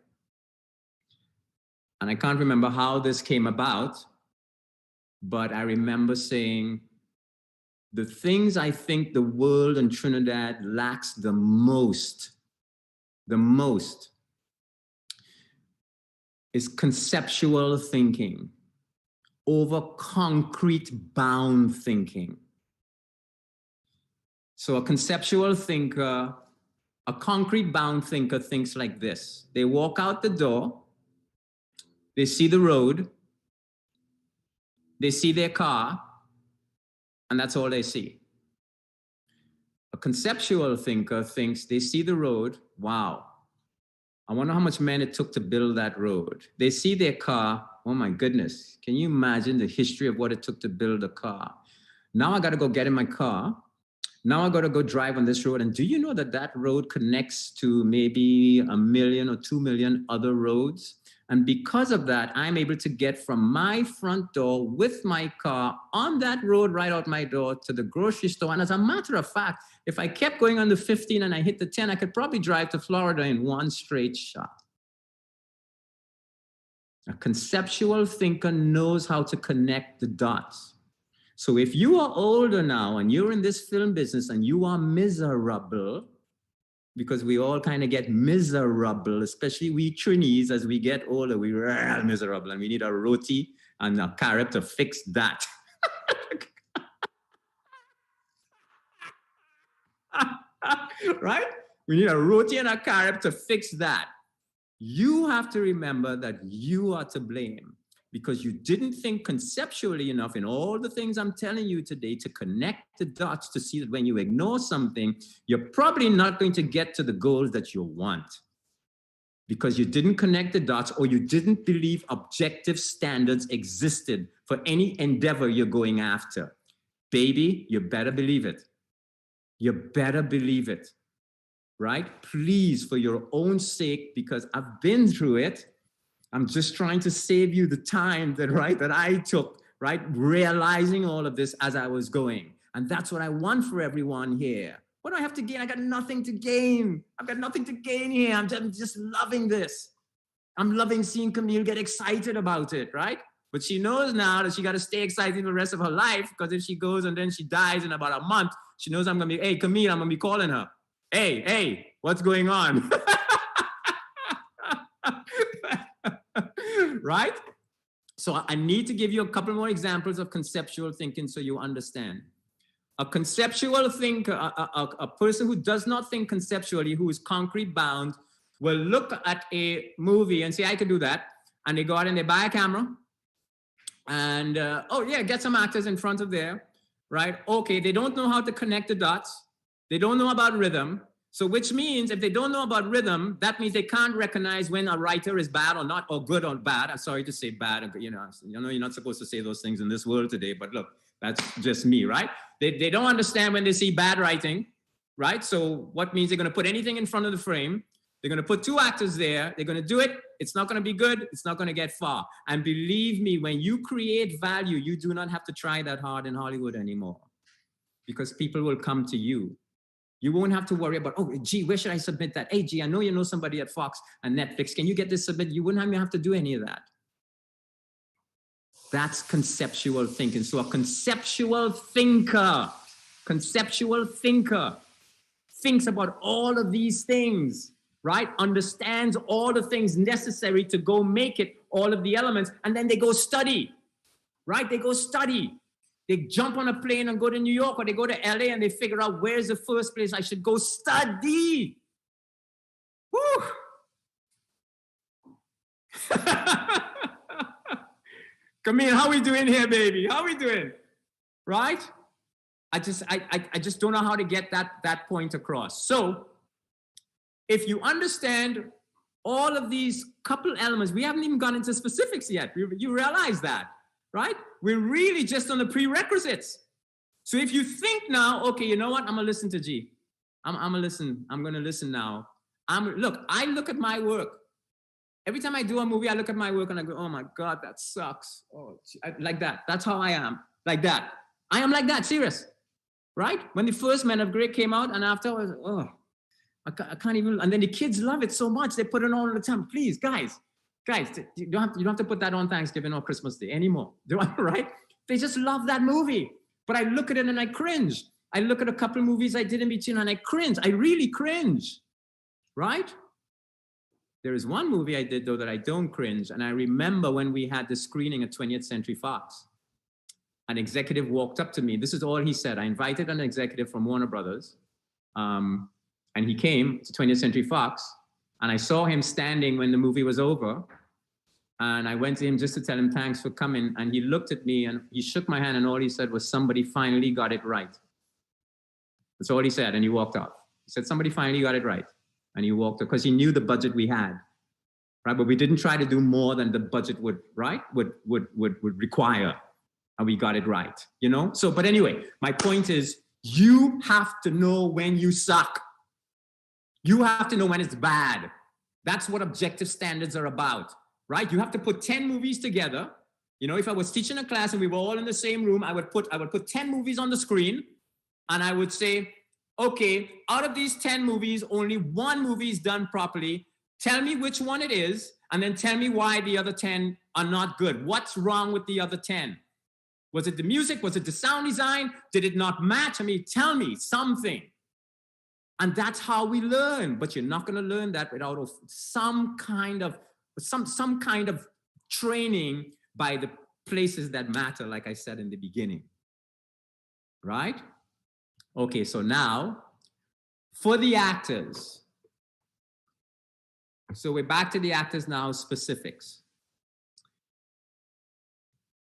And I can't remember how this came about, but I remember saying, the things I think the world in Trinidad lacks the most is conceptual thinking over concrete bound thinking. So a conceptual thinker, a concrete bound thinker thinks like this. They walk out the door, they see the road, they see their car, and that's all they see. A conceptual thinker thinks they see the road, wow, I wonder how much men it took to build that road. They see their car, oh my goodness, can you imagine the history of what it took to build a car? Now I gotta go get in my car. Now I gotta go drive on this road. And do you know that that road connects to maybe 1 million or 2 million other roads? And because of that, I'm able to get from my front door with my car on that road right out my door to the grocery store. And as a matter of fact, if I kept going on the 15 and I hit the 10, I could probably drive to Florida in one straight shot. A conceptual thinker knows how to connect the dots. So if you are older now and you're in this film business and you are miserable, because we all kind of get miserable, especially we Trinis, as we get older, we're real miserable and we need a roti and a carrot to fix that. Right? We need a roti and a carrot to fix that. You have to remember that you are to blame because you didn't think conceptually enough in all the things I'm telling you today to connect the dots to see that when you ignore something, you're probably not going to get to the goals that you want because you didn't connect the dots or you didn't believe objective standards existed for any endeavor you're going after. Baby, you better believe it. You better believe it, right? Please, for your own sake, because I've been through it. I'm just trying to save you the time that I took, right? Realizing all of this as I was going. And that's what I want for everyone here. What do I have to gain? I got nothing to gain. I've got nothing to gain here. I'm just loving this. I'm loving seeing Camille get excited about it, right? But she knows now that she got to stay excited the rest of her life because if she goes and then she dies in about a month, she knows I'm going to be, hey, Camille, I'm going to be calling her. Hey, what's going on? Right? So I need to give you a couple more examples of conceptual thinking so you understand. A conceptual thinker, a person who does not think conceptually, who is concrete bound, will look at a movie and say, I could do that. And they go out and they buy a camera and, get some actors in front of there. right? Okay, they don't know how to connect the dots. They don't know about rhythm. So which means if they don't know about rhythm, that means they can't recognize when a writer is bad or not, or good or bad. I'm sorry to say bad, you know you're not supposed to say those things in this world today, but look, that's just me, right? They don't understand when they see bad writing, right? So what means they're gonna put anything in front of the frame. They're gonna put two actors there. They're gonna do it. It's not gonna be good. It's not gonna get far. And believe me, when you create value, you do not have to try that hard in Hollywood anymore because people will come to you. You won't have to worry about, oh, gee, where should I submit that? Hey, gee, I know you know somebody at Fox and Netflix. Can you get this submitted? You wouldn't have to do any of that. That's conceptual thinking. So a conceptual thinker thinks about all of these things, right? Understands all the things necessary to go make it, all of the elements, and then they go study, right? They go study. They jump on a plane and go to New York, or they go to LA and they figure out where's the first place I should go study. Woo! Camille, how we doing here, baby? How we doing? Right? I just don't know how to get that point across. So if you understand all of these couple elements, we haven't even gone into specifics yet. You realize that, right? We're really just on the prerequisites. So if you think now, okay, you know what? I'm gonna listen to G. I'm gonna listen now. Look, I look at my work. Every time I do a movie, I look at my work and I go, oh my God, that sucks. Oh, like that. That's how I am. Like that. I am like that, serious. Right? When the first Men of Grey came out, and after I was, oh, I can't even, and then the kids love it so much, they put it on all the time. Please, guys, you don't have to put that on Thanksgiving or Christmas Day anymore, right? They just love that movie. But I look at it and I cringe. I look at a couple of movies I did in between and I cringe. I really cringe, right? There is one movie I did though that I don't cringe. And I remember when we had the screening at 20th Century Fox, an executive walked up to me. This is all he said. I invited an executive from Warner Brothers. And he came to 20th Century Fox and I saw him standing when the movie was over. And I went to him just to tell him thanks for coming. And he looked at me and he shook my hand and all he said was, somebody finally got it right. That's all he said. And he walked off. He said, somebody finally got it right. And he walked off because he knew the budget we had, right? But we didn't try to do more than the budget would require. And we got it right, you know? So, but anyway, my point is you have to know when you suck. You have to know when it's bad. That's what objective standards are about, right? You have to put 10 movies together. You know, if I was teaching a class and we were all in the same room, I would put 10 movies on the screen and I would say, okay, out of these 10 movies, only one movie is done properly. Tell me which one it is, and then tell me why the other 10 are not good. What's wrong with the other 10? Was it the music? Was it the sound design? Did it not match? I mean, tell me something. And that's how we learn. But you're not going to learn that without some kind of training by the places that matter, like I said in the beginning. Right? Okay, so now for the actors. So we're back to the actors now, specifics.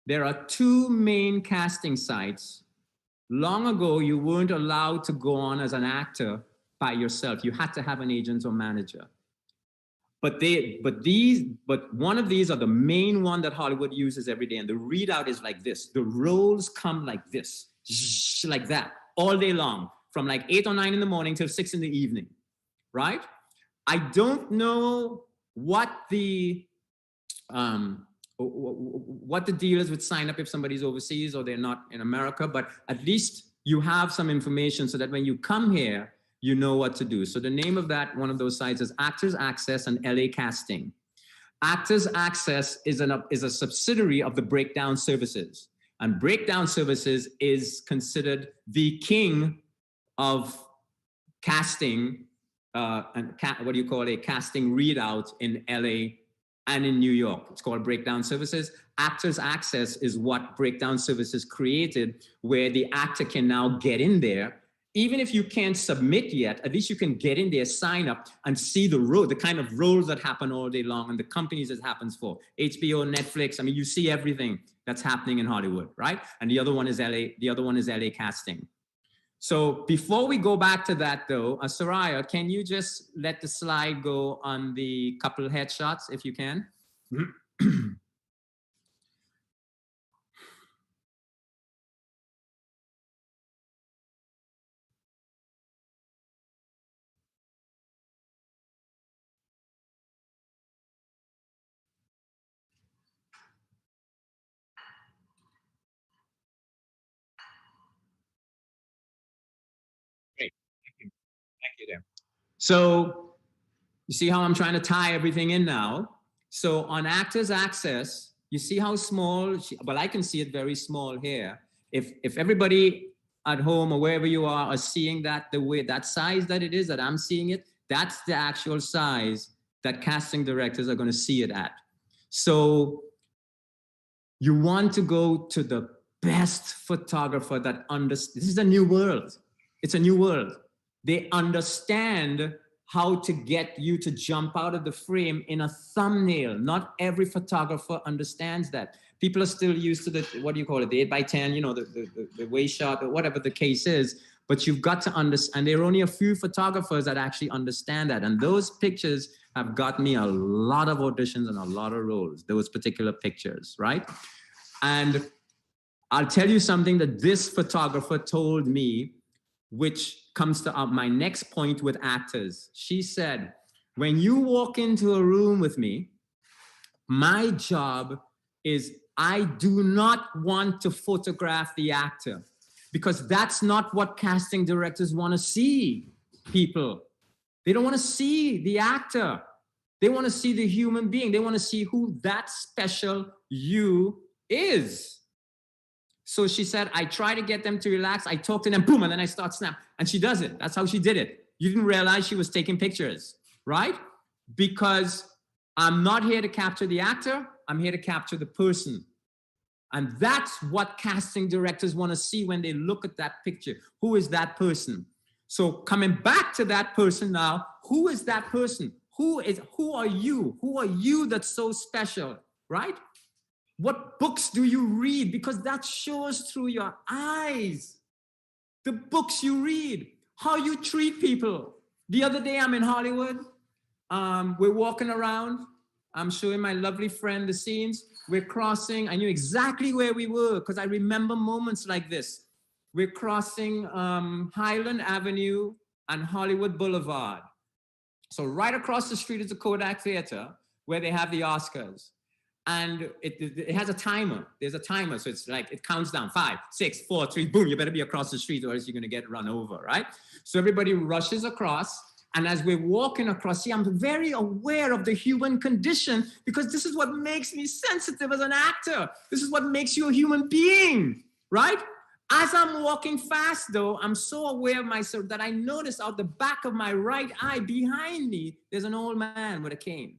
There are two main casting sites. Long ago, you weren't allowed to go on as an actor by yourself. You had to have an agent or manager. But one of these are the main one that Hollywood uses every day. And the readout is like this. The roles come like this, like that, all day long, from like 8 or 9 in the morning till 6 in the evening, right? I don't know what the deal is with sign up if somebody's overseas or they're not in America, but at least you have some information so that when you come here, you know what to do. So the name of that, one of those sites is Actors Access and LA Casting. Actors Access is a subsidiary of the Breakdown Services. And Breakdown Services is considered the king of casting, casting readout in LA and in New York. It's called Breakdown Services. Actors Access is what Breakdown Services created, where the actor can now get in there even if you can't submit yet, at least you can get in there, sign up, and see the kind of roles that happen all day long and the companies it happens for. HBO, Netflix, I mean, you see everything that's happening in Hollywood, right? And the other one is LA casting. So before we go back to that though, Soraya, can you just let the slide go on the couple headshots if you can? Great, thank you there. So you see how I'm trying to tie everything in now? So on Actors Access, you see how small, well, I can see it very small here. If everybody at home or wherever you are seeing that the way, that size that it is, that I'm seeing it, that's the actual size that casting directors are going to see it at. So you want to go to the best photographer that understands. This is a new world. It's a new world. They understand how to get you to jump out of the frame in a thumbnail. Not every photographer understands that. People are still used to the, what do you call it, the 8x10, you know, the way shot, or whatever the case is. But you've got to understand, there are only a few photographers that actually understand that. And those pictures have got me a lot of auditions and a lot of roles, those particular pictures, right? And I'll tell you something that this photographer told me, which comes to my next point with actors. She said, when you walk into a room with me, my job is I do not want to photograph the actor, because that's not what casting directors want to see, people. They don't want to see the actor. They want to see the human being. They want to see who that special you is. So she said, I try to get them to relax. I talk to them, boom, and then I start snap. And she does it. That's how she did it. You didn't realize she was taking pictures, right? Because I'm not here to capture the actor. I'm here to capture the person. And that's what casting directors want to see when they look at that picture. Who is that person? So coming back to that person now, who is that person? Who are you? Who are you that's so special, right? What books do you read? Because that shows through your eyes. The books you read, how you treat people. The other day I'm in Hollywood. We're walking around. I'm showing my lovely friend the scenes. We're crossing. I knew exactly where we were because I remember moments like this. We're crossing Highland Avenue and Hollywood Boulevard. So right across the street is the Kodak Theater where they have the Oscars. And it has a timer. There's a timer. So it's like, it counts down 5, 6, 4, 3, boom. You better be across the street or else you're going to get run over, right? So everybody rushes across. And as we're walking across, see, I'm very aware of the human condition because this is what makes me sensitive as an actor. This is what makes you a human being, right? As I'm walking fast, though, I'm so aware of myself that I notice out the back of my right eye behind me, there's an old man with a cane,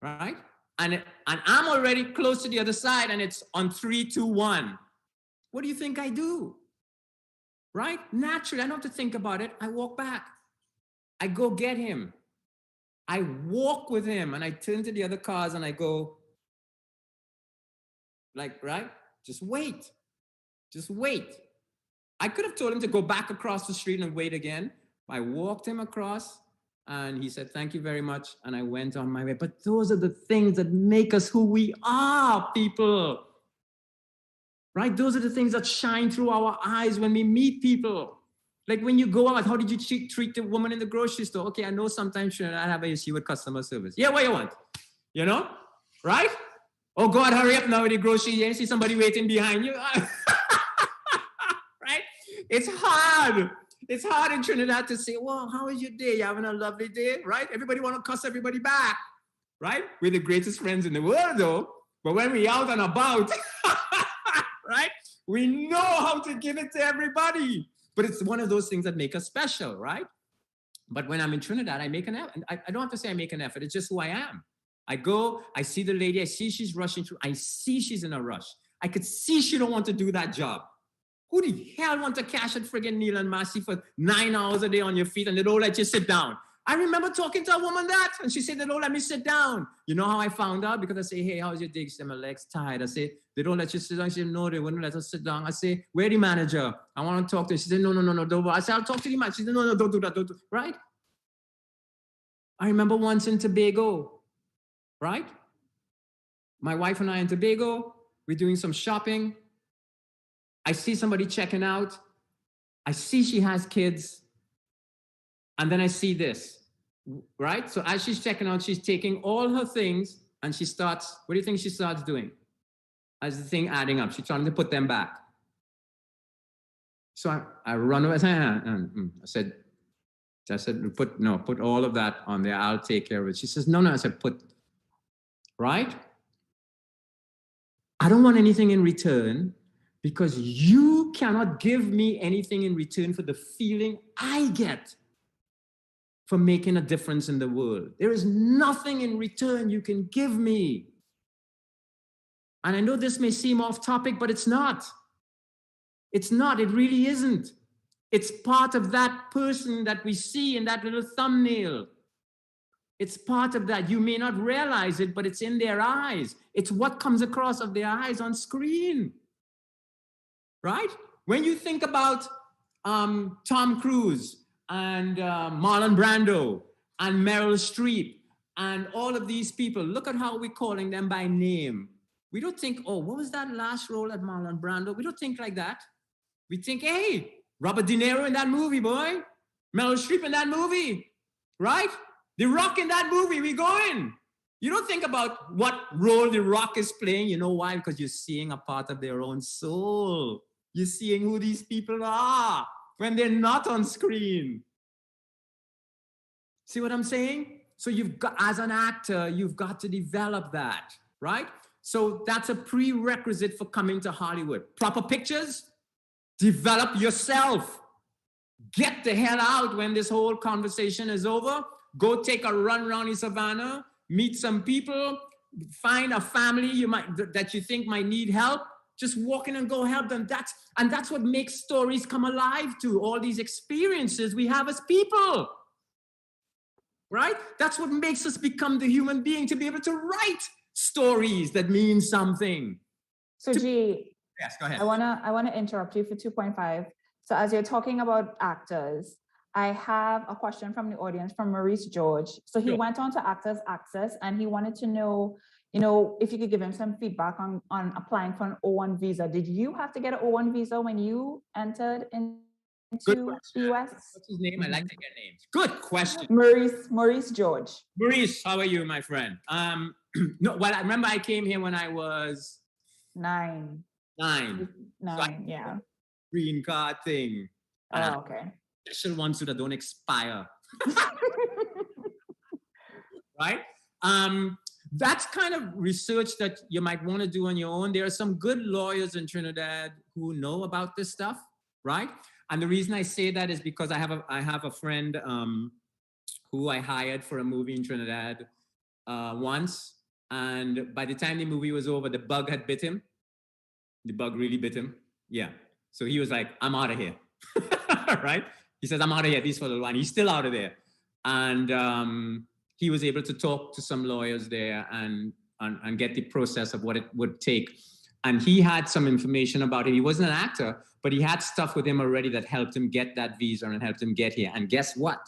right? And I'm already close to the other side and it's on 3, 2, 1. What do you think I do? Right? Naturally, I don't have to think about it. I walk back. I go get him. I walk with him and I turn to the other cars and I go, like, right? Just wait. Just wait. I could have told him to go back across the street and wait again. I walked him across and he said, thank you very much. And I went on my way. But those are the things that make us who we are, people. Right? Those are the things that shine through our eyes when we meet people. Like when you go out, how did you treat the woman in the grocery store? Okay, I know sometimes I have an issue with customer service. Yeah, what you want? You know? Right? Oh God, hurry up now with the grocery. You see somebody waiting behind you. Right? It's hard. It's hard in Trinidad to say, well, how was your day? You having a lovely day? Right? Everybody want to cuss everybody back. Right? We're the greatest friends in the world though. But when we out and about, right? We know how to give it to everybody. But it's one of those things that make us special, right? But when I'm in Trinidad, I make an effort. I don't have to say I make an effort. It's just who I am. I go, I see the lady, I see she's rushing through. I see she's in a rush. I could see she don't want to do that job. Who the hell want to cash at friggin' Neil and Massey for 9 hours a day on your feet and they don't let you sit down? I remember talking to a woman that, and she said, they don't let me sit down. You know how I found out? Because I say, hey, how's your day? She said, my leg's tired. I say, they don't let you sit down. She said, no, they wouldn't let us sit down. I say, where the manager? I want to talk to her. She said, no, don't worry. I said, I'll talk to the manager. She said, no, don't do that, don't do that. Right? I remember once in Tobago, right? My wife and I in Tobago, we're doing some shopping. I see somebody checking out. I see she has kids. And then I see this, right? So as she's checking out, she's taking all her things and she starts, what do you think she starts doing? As the thing adding up, she's trying to put them back. So I run over and I said, put all of that on there. I'll take care of it. She says, no. I said, right? I don't want anything in return because you cannot give me anything in return for the feeling I get for making a difference in the world. There is nothing in return you can give me. And I know this may seem off topic, but it's not. It's not, it really isn't. It's part of that person that we see in that little thumbnail. It's part of that. You may not realize it, but it's in their eyes. It's what comes across of their eyes on screen, right? When you think about Tom Cruise and Marlon Brando and Meryl Streep and all of these people, look at how we're calling them by name. We don't think, oh, what was that last role at Marlon Brando? We don't think like that. We think, hey, Robert De Niro in that movie, boy. Meryl Streep in that movie, right? The Rock in that movie, we going. You don't think about what role The Rock is playing. You know why? Because you're seeing a part of their own soul. You're seeing who these people are when they're not on screen. See what I'm saying? So you've got, as an actor, you've got to develop that, right? So that's a prerequisite for coming to Hollywood. Proper pictures, develop yourself. Get the hell out when this whole conversation is over. Go take a run around the savannah, meet some people, find a family that you think might need help. Just walk in and go help them. That's what makes stories come alive too. All these experiences we have as people, right? That's what makes us become the human being, to be able to write stories that mean something. So G, yes, go ahead. I wanna interrupt you for 2.5. So as you're talking about actors, I have a question from the audience from Maurice George. So he went on to Actors Access and he wanted to know, if you could give him some feedback on applying for an O1 visa. Did you have to get an O1 visa when you entered into the US? What's his name? I like to get names. Good question. Maurice George. Maurice, how are you, my friend? No, well, I remember I came here when I was 9. Yeah. Green card thing. Oh, okay. Special ones so that don't expire. Right? That's kind of research that you might want to do on your own. There are some good lawyers in Trinidad who know about this stuff, right? And the reason I say that is because I have a friend who I hired for a movie in Trinidad once. And by the time the movie was over, the bug had bit him. The bug really bit him. Yeah. So he was like, I'm out of here. Right? He says, I'm out of here, this for a little while. He's still out of there. And he was able to talk to some lawyers there and get the process of what it would take. And he had some information about it. He wasn't an actor, but he had stuff with him already that helped him get that visa and helped him get here. And guess what?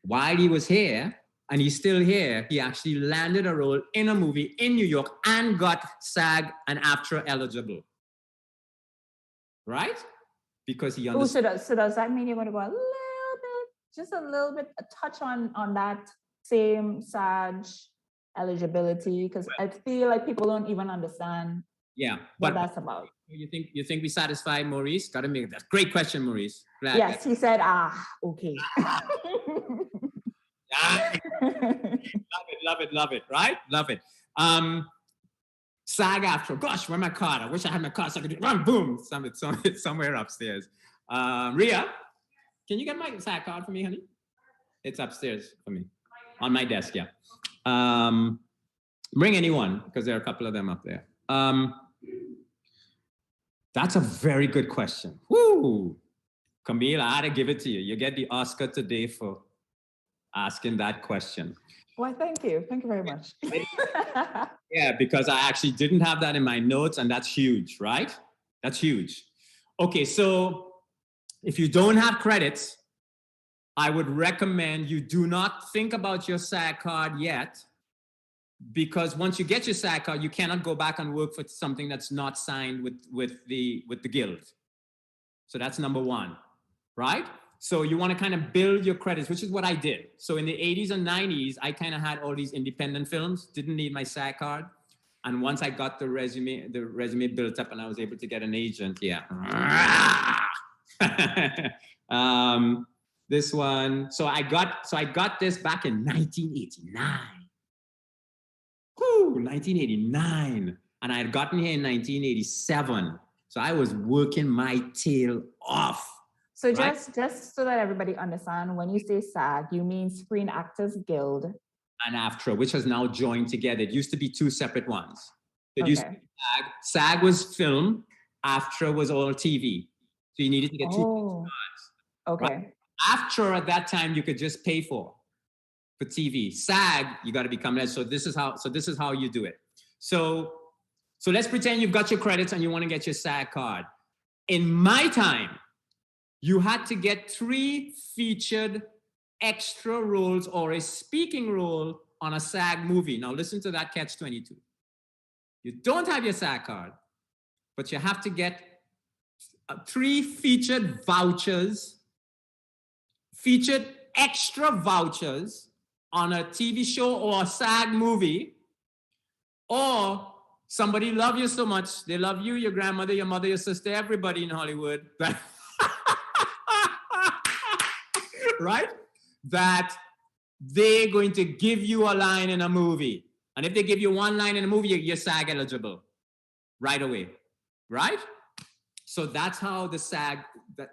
While he was here, and he's still here, he actually landed a role in a movie in New York and got SAG and AFTRA eligible. Right? Because he understood. So does that mean you're going to go a little bit, just a little bit, a touch on that same SAG eligibility? Because I feel like people don't even understand what that's about. You think we satisfy Maurice? Gotta make that. Great question, Maurice. Glad yes, he said, okay. Love it, right? Love it. SAG AFTRA. Gosh, where's my card? I wish I had my card so I could run, boom. It's somewhere upstairs. Ria, can you get my SAG card for me, honey? It's upstairs for me. On my desk, yeah. Bring anyone, because there are a couple of them up there. That's a very good question. Woo! Camille, I had to give it to you. You get the Oscar today for asking that question. Why, thank you. Thank you very much. Yeah, because I actually didn't have that in my notes, and that's huge, right? That's huge. Okay, so if you don't have credits, I would recommend you do not think about your SAG card yet, because once you get your SAG card, you cannot go back and work for something that's not signed with the guild. So that's number one, right? So you want to kind of build your credits, which is what I did. So in the 80s and 90s, I kind of had all these independent films, didn't need my SAG card. And once I got the resume built up and I was able to get an agent, yeah. This one, so I got this back in 1989. Woo, 1989. And I had gotten here in 1987. So I was working my tail off. So right? just so that everybody understand, when you say SAG, you mean Screen Actors Guild. And AFTRA, which has now joined together. It used to be two separate ones. It Okay. used to be SAG. SAG was film, AFTRA was all TV. So you needed to get two cards. Okay. Right? AFTRA at that time you could just pay for TV. SAG, you got to become less. So this is how you do it. So let's pretend you've got your credits and you want to get your SAG card. In my time, you had to get 3 featured extra roles or a speaking role on a SAG movie. Now listen to that catch-22. You don't have your SAG card, but you have to get 3 featured vouchers, featured extra vouchers on a TV show or a SAG movie, or somebody loves you so much, they love you, your grandmother, your mother, your sister, everybody in Hollywood, right? That they're going to give you a line in a movie. And if they give you one line in a movie, you're SAG eligible right away, right? So that's how the SAG,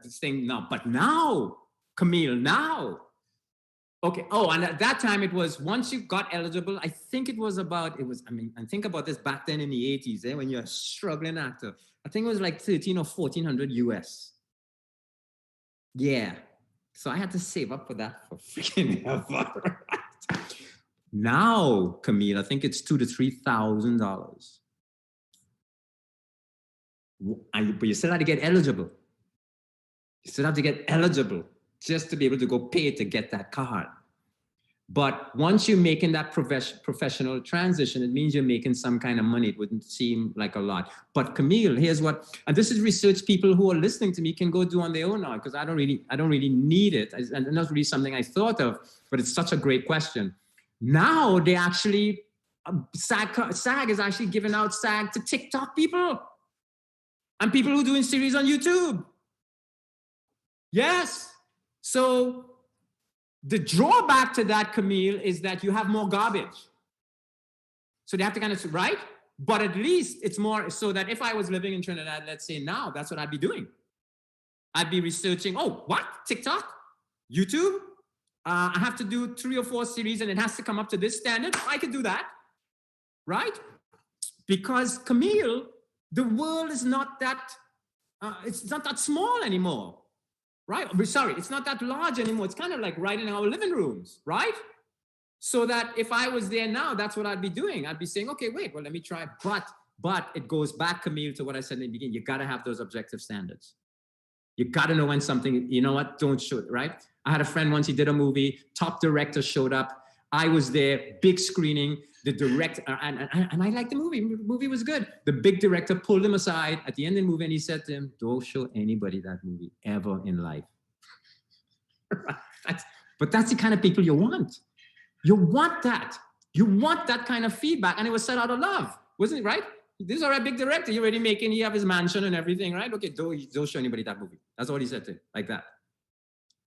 this thing now. But now, Camille, now, okay. Oh, and at that time it was, once you got eligible, I think it was about, and think about this back then in the 80s, when you're a struggling actor. I think it was like 13 or 1400 US. Yeah. So I had to save up for that for freaking ever. Now, Camille, I think it's $2,000 to $3,000. But you still have to get eligible. You still have to get eligible just to be able to go pay to get that card. But once you're making that professional transition, it means you're making some kind of money. It wouldn't seem like a lot. But Camille, here's what, and this is research people who are listening to me can go do on their own now, because I don't really need it. And not really something I thought of, but it's such a great question. Now they actually, SAG is actually giving out SAG to TikTok people and people who are doing series on YouTube. Yes. So the drawback to that, Camille, is that you have more garbage. So they have to kind of, right? But at least it's more so that if I was living in Trinidad, let's say now, that's what I'd be doing. I'd be researching, oh, what? TikTok? YouTube? I have to do 3 or 4 series and it has to come up to this standard. I could do that, right? Because Camille, the world is not that, it's not that small anymore. Right? Sorry, it's not that large anymore. It's kind of like right in our living rooms, right? So that if I was there now, that's what I'd be doing. I'd be saying, okay, wait, well, let me try. But it goes back, Camille, to what I said in the beginning. You got to have those objective standards. You got to know when something, you know what, don't show it, right? I had a friend once, he did a movie, top director showed up. I was there, big screening. The director, and I liked the movie. The movie was good. The big director pulled him aside at the end of the movie and he said to him, don't show anybody that movie ever in life. But that's the kind of people you want. You want that. You want that kind of feedback. And it was said out of love, wasn't it, right? This is already a big director. You're already making, you have his mansion and everything, right? Okay, don't show anybody that movie. That's all he said to him, like that.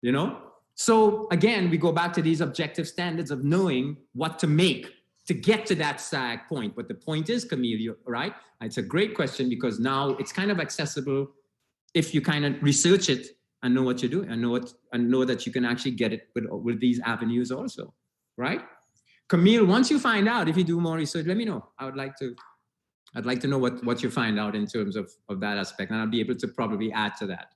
You know? So again, we go back to these objective standards of knowing what to make to get to that SAG point. But the point is, Camille, right? It's a great question because now it's kind of accessible if you kind of research it and know what you're doing and know that you can actually get it with these avenues also, right? Camille, once you find out, if you do more research, let me know. I would like to I'd like to know what you find out in terms of that aspect, and I'll be able to probably add to that,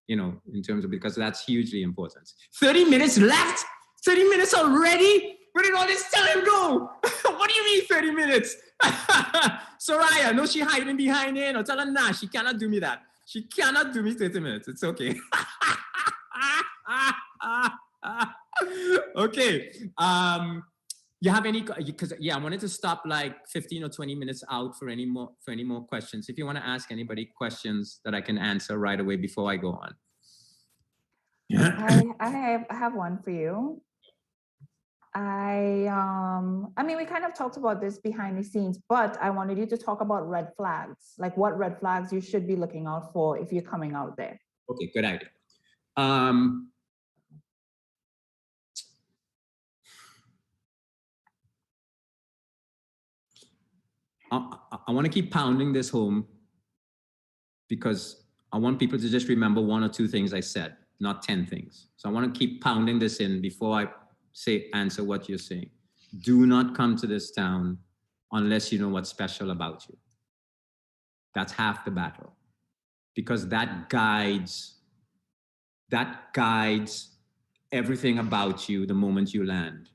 you know, in terms of, because that's hugely important. 30 minutes left? 30 minutes already? Where did all this time go? What do you mean 30 minutes? Soraya, no, she hiding behind it. No, tell her, nah, she cannot do me that. She cannot do me 30 minutes. It's okay. Okay. You have any, because yeah, I wanted to stop like 15 or 20 minutes out for any more questions. If you want to ask anybody questions that I can answer right away before I go on. I have one for you. I mean, we kind of talked about this behind the scenes, but I wanted you to talk about red flags, like what red flags you should be looking out for if you're coming out there. Okay, good idea. I want to keep pounding this home because I want people to just remember one or two things I said, not 10 things. So I want to keep pounding this in before I answer what you're saying. Do not come to this town unless you know what's special about you. That's half the battle, because that guides everything about you the moment you land.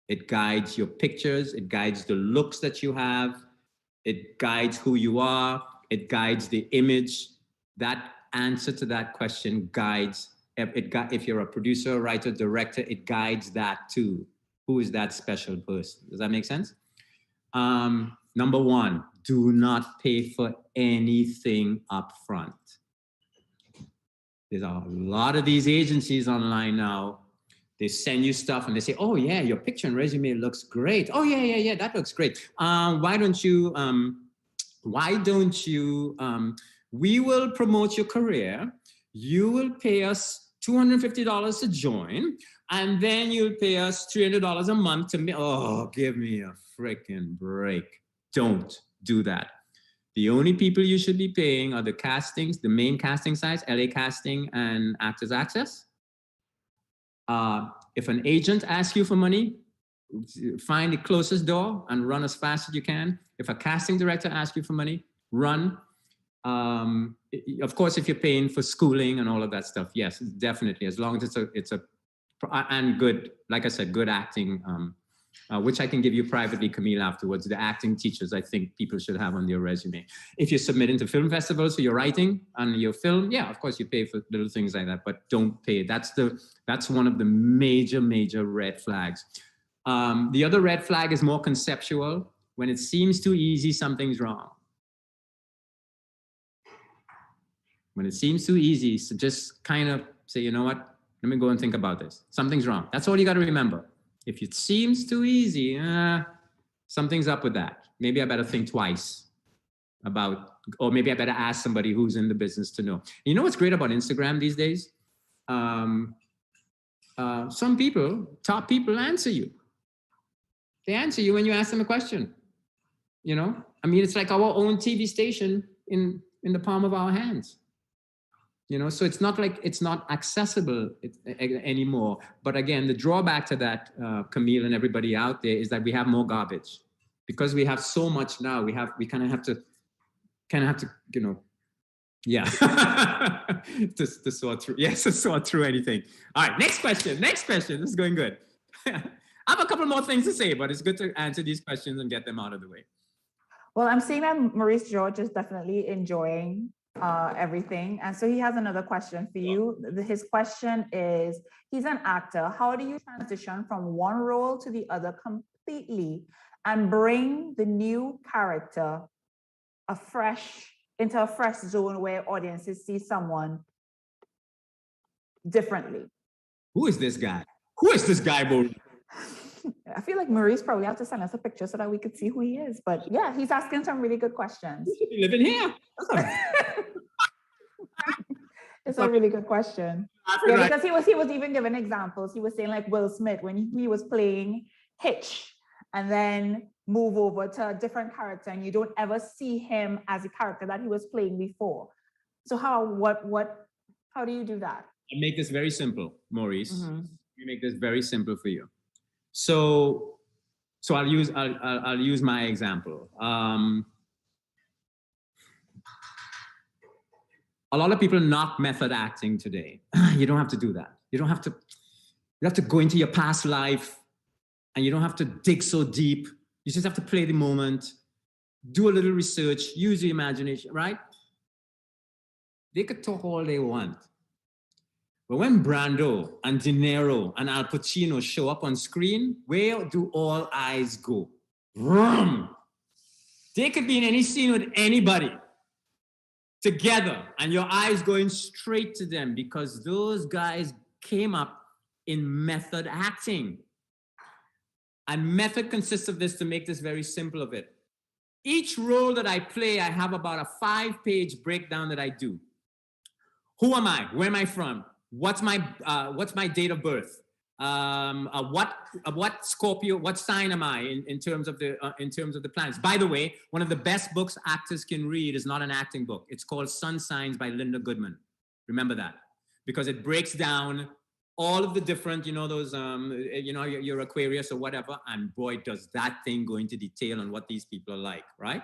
It guides your pictures, it guides the looks that you have, it guides who you are, it guides the image. That answer to that question guides, if you're a producer, writer, director, it guides that too. Who is that special person? Does that make sense? Number one, do not pay for anything up front. There's a lot of these agencies online now. They send you stuff and they say, oh yeah, your picture and resume looks great. Oh yeah, that looks great. Why don't you, we will promote your career. You will pay us $250 to join, and then you'll pay us $300 a month to give me a freaking break. Don't do that. The only people you should be paying are the castings, the main casting sites, LA Casting and Actors Access. If an agent asks you for money, find the closest door and run as fast as you can. If a casting director asks you for money, run. Of course, if you're paying for schooling and all of that stuff, yes, definitely. As long as it's a and good, like I said, good acting, which I can give you privately, Camille, afterwards. The acting teachers, I think people should have on their resume. If you're submitting to film festivals for your writing and your film, yeah, of course you pay for little things like that, but don't pay. That's one of the major red flags. The other red flag is more conceptual. When it seems too easy, something's wrong. When it seems too easy, so just kind of say, you know what? Let me go and think about this. Something's wrong. That's all you got to remember. If it seems too easy, something's up with that. Maybe I better think twice about, or maybe I better ask somebody who's in the business to know. You know what's great about Instagram these days? Some people, top people, answer you. They answer you when you ask them a question. You know, I mean, it's like our own TV station in the palm of our hands. You know, so it's not like it's not accessible anymore. But again, the drawback to that, Camille and everybody out there, is that we have more garbage. Because we have so much now, we kind of have to, you know, yeah, to sort through. Yes, to sort through anything. All right, next question. This is going good. I have a couple more things to say, but it's good to answer these questions and get them out of the way. Well, I'm seeing that Maurice George is definitely enjoying everything. And so he has another question for you. His question is, he's an actor. How do you transition from one role to the other completely and bring the new character into a fresh zone where audiences see someone differently? Who is this guy? Who is this guy, Bo? I feel like Maurice probably have to send us a picture so that we could see who he is. But yeah, he's asking some really good questions. You should be living here. It's a really good question. Yeah, because he was even giving examples. He was saying like Will Smith when he was playing Hitch and then move over to a different character and you don't ever see him as a character that he was playing before. So how do you do that? I make this very simple, Maurice. Mm-hmm. We make this very simple for you. So I'll use my example. A lot of people knock method acting today. You don't have to do that. You have to go into your past life, and you don't have to dig so deep. You just have to play the moment, do a little research, use your imagination, right? They could talk all they want. But when Brando and De Niro and Al Pacino show up on screen, where do all eyes go? Vroom. They could be in any scene with anybody together, and your eyes going straight to them because those guys came up in method acting. And method consists of this, to make this very simple of it. Each role that I play, I have about a 5-page breakdown that I do. Who am I? Where am I from? What's my date of birth? What Scorpio? What sign am I in terms of the planets? By the way, one of the best books actors can read is not an acting book. It's called Sun Signs by Linda Goodman. Remember that, because it breaks down all of the different, those, your Aquarius or whatever, and boy, does that thing go into detail on what these people are like, right?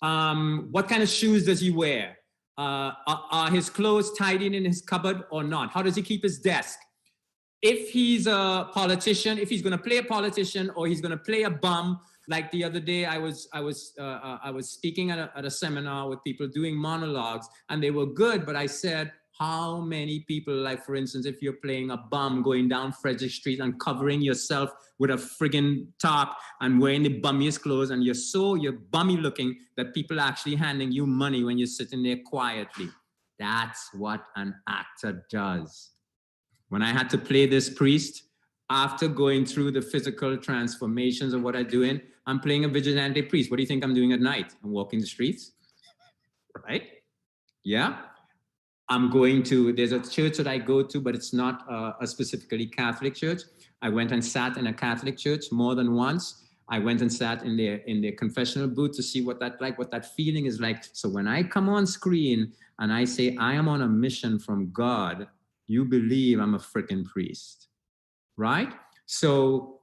What kind of shoes does he wear? Are his clothes tidied in his cupboard or not? How does he keep his desk? If he's a politician, if he's going to play a politician or he's going to play a bum, like the other day, I was speaking at a seminar with people doing monologues, and they were good, but I said, how many people, like for instance, if you're playing a bum going down Frederick Street and covering yourself with a friggin' top and wearing the bummiest clothes, and you're bummy looking that people are actually handing you money when you're sitting there quietly. That's what an actor does. When I had to play this priest, after going through the physical transformations of what I'm doing, I'm playing a vigilante priest. What do you think I'm doing at night? I'm walking the streets, right? Yeah. There's a church that I go to, but it's not a specifically Catholic church. I went and sat in a Catholic church more than once. I went and sat in their confessional booth to see what that feeling is like. So when I come on screen and I say, I am on a mission from God, you believe I'm a freaking priest, right? So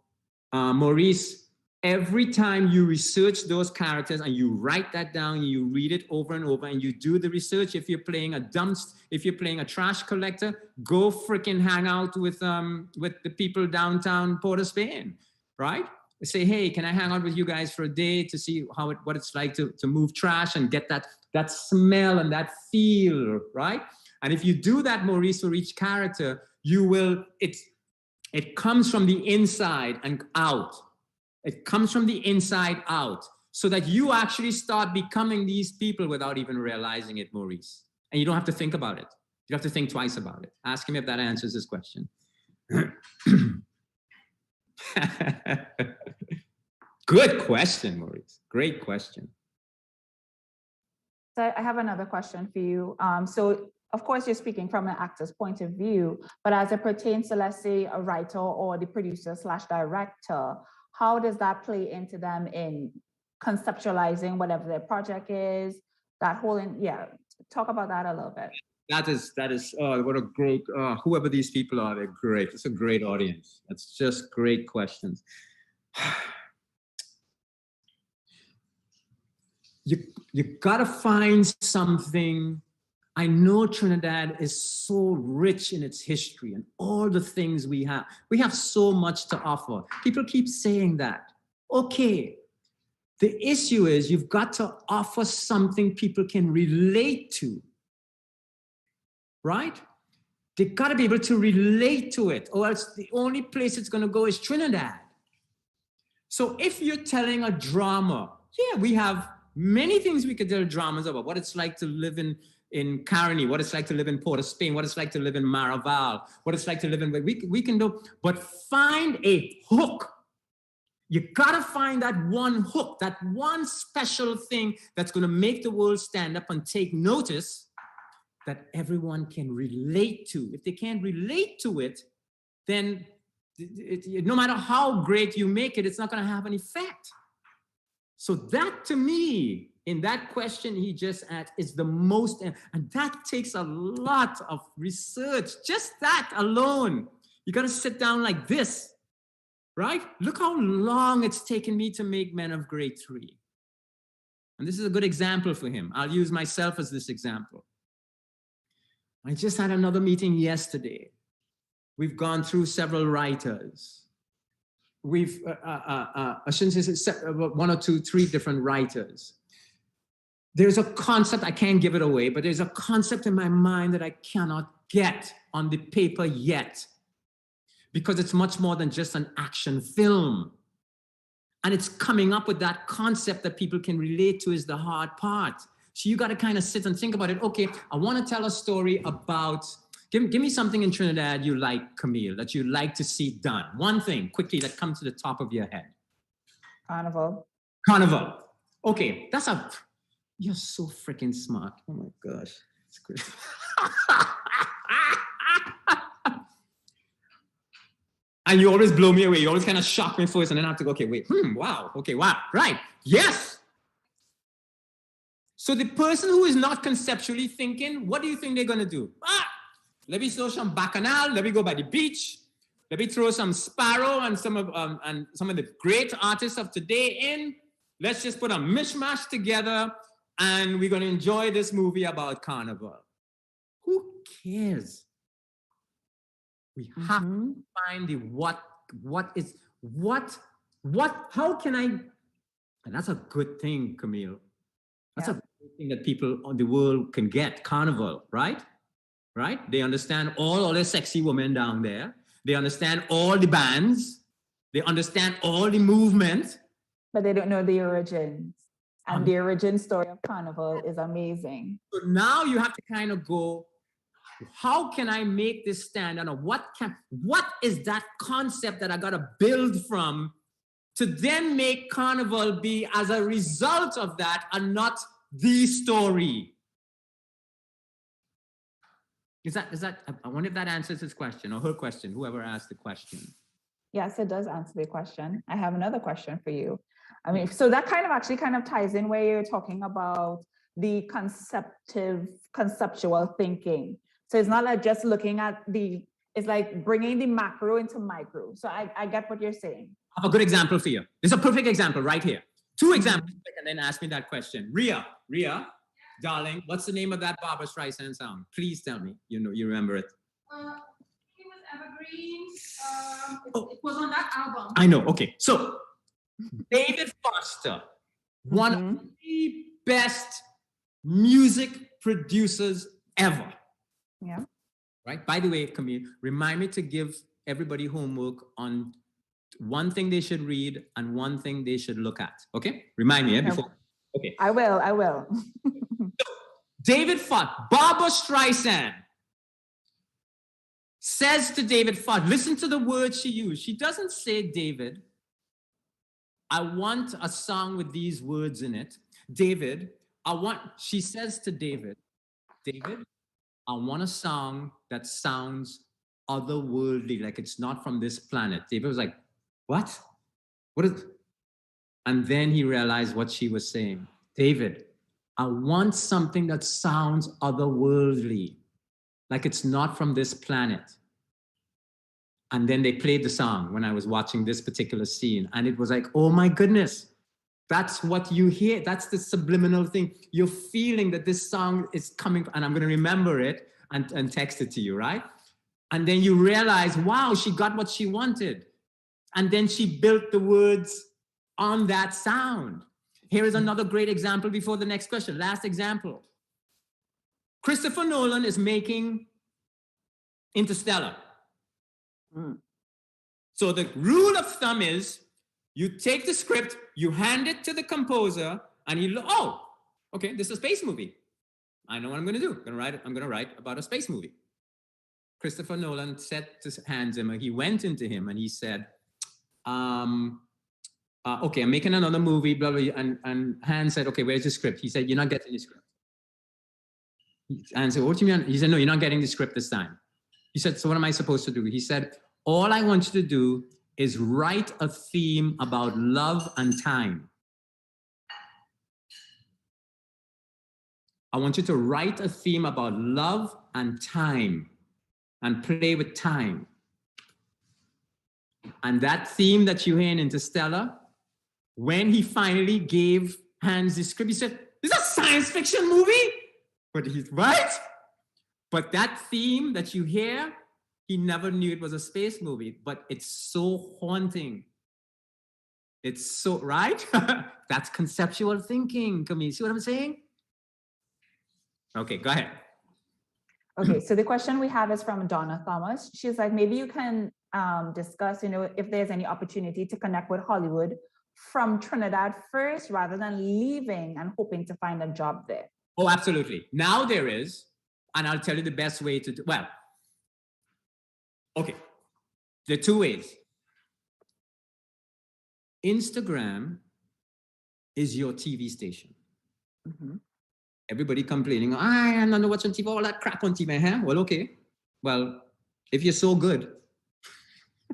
Maurice, every time you research those characters and you write that down, you read it over and over, and you do the research. If you're playing a trash collector, go freaking hang out with the people downtown Port of Spain, right? Say, hey, can I hang out with you guys for a day to see what it's like to move trash and get that smell and that feel, right? And if you do that, Maurice, for each character, it comes from the inside and out. It comes from the inside out, so that you actually start becoming these people without even realizing it, Maurice. And you don't have to think about it. You have to think twice about it. Ask him if that answers his question. Good question, Maurice. Great question. So I have another question for you. So of course, you're speaking from an actor's point of view, but as it pertains to, let's say, a writer or the producer/director, how does that play into them in conceptualizing whatever their project is? Talk about that a little bit. That is, what a great, whoever these people are, they're great. It's a great audience. That's just great questions. You gotta find something. I know Trinidad is so rich in its history and all the things we have. We have so much to offer. People keep saying that. Okay. The issue is you've got to offer something people can relate to, right? They've got to be able to relate to it, or else the only place it's going to go is Trinidad. So if you're telling a drama, yeah, we have many things we could tell dramas about. What it's like to live in Caroni, what it's like to live in Port of Spain, what it's like to live in Maraval, what it's like to live in, we can do, but find a hook. You gotta find that one hook, that one special thing that's gonna make the world stand up and take notice that everyone can relate to. If they can't relate to it, then no matter how great you make it, it's not gonna have an effect. So that, to me, in that question he just asked, is the most, and that takes a lot of research. Just that alone. You gotta sit down like this, right? Look how long it's taken me to make Men of Grade 3. And this is a good example for him. I'll use myself as this example. I just had another meeting yesterday. We've gone through several writers. We've, I shouldn't say one or two, three different writers. There's a concept, I can't give it away, but there's a concept in my mind that I cannot get on the paper yet, because it's much more than just an action film. And it's coming up with that concept that people can relate to is the hard part. So you got to kind of sit and think about it. Okay, I want to tell a story about, give me something in Trinidad you like, Camille, that you like to see done. One thing, quickly, that comes to the top of your head. Carnival. Carnival. Okay, you're so freaking smart. Oh my gosh, it's great. And you always blow me away. You always kind of shock me first, and then I have to go, okay, wait, wow, okay, wow, right, yes. So the person who is not conceptually thinking, what do you think they're gonna do? Let me throw some bacchanal, let me go by the beach, let me throw some Sparrow and some of the great artists of today in. Let's just put a mishmash together, and we're gonna enjoy this movie about Carnival. Who cares? We have to find the how can I, and that's a good thing, Camille. That's a good thing that people on the world can get, Carnival, right? Right? They understand all the sexy women down there. They understand all the bands. They understand all the movement. But they don't know the origins. And the origin story of Carnival is amazing. So now you have to kind of go, how can I make this stand? And what is that concept that I gotta build from to then make Carnival be as a result of that and not the story? Is that, I wonder if that answers his question or her question, whoever asked the question. Yes, it does answer the question. I have another question for you. I mean, so that kind of ties in where you're talking about the conceptual thinking. So it's not like just looking at it's like bringing the macro into micro. So I get what you're saying. I have a good example for you. This is a perfect example right here. Two examples, and then ask me that question. Ria, darling, what's the name of that Barbra Streisand song? Please tell me, you remember it. It was Evergreen. It was on that album. I know, okay. So, David Foster, one of the best music producers ever. Yeah. Right? By the way, Camille, remind me to give everybody homework on one thing they should read and one thing they should look at. Okay? Remind me before. Okay. I will. David Foster, Barbra Streisand says to David Foster, listen to the words she used. She doesn't say, David, I want a song with these words in it. David, she says to David, I want a song that sounds otherworldly, like it's not from this planet. David was like, what? What is? And then he realized what she was saying. David, I want something that sounds otherworldly, like it's not from this planet. And then they played the song when I was watching this particular scene. And it was like, oh my goodness, that's what you hear. That's the subliminal thing. You're feeling that this song is coming, and I'm going to remember it and text it to you, right? And then you realize, wow, she got what she wanted. And then she built the words on that sound. Here is another great example before the next question. Last example. Christopher Nolan is making Interstellar. So the rule of thumb is you take the script, you hand it to the composer, and okay, this is a space movie. I know what I'm going to do. I'm going to write about a space movie. Christopher Nolan said to Hans Zimmer, he went into him and he said, okay, I'm making another movie, blah, blah, and Hans said, okay, where's the script? He said, you're not getting the script. Hans said, what do you mean? He said, no, you're not getting the script this time. He said, so what am I supposed to do? He said, all I want you to do is write a theme about love and time. I want you to write a theme about love and time and play with time. And that theme that you hear in Interstellar, when he finally gave hands the script. He said, "This is a science fiction movie?" But he's right. But that theme that you hear, he never knew it was a space movie, but it's so haunting. It's so, right? That's conceptual thinking, Camille. See what I'm saying? Okay, go ahead. Okay, so the question we have is from Donna Thomas. She's like, maybe you can discuss, if there's any opportunity to connect with Hollywood from Trinidad first, rather than leaving and hoping to find a job there. Oh, absolutely. Now there is, and I'll tell you the best way to do, well, okay, there are two ways. Instagram is your TV station. Mm-hmm. Everybody complaining, I'm not watching TV, all that crap on TV, huh? Well, okay. Well, if you're so good,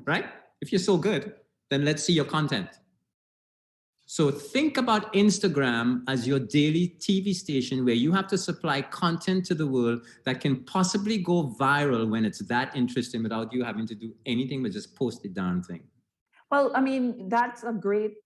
right? If you're so good, then let's see your content. So think about Instagram as your daily TV station where you have to supply content to the world that can possibly go viral when it's that interesting without you having to do anything but just post the darn thing. Well, I mean, that's a great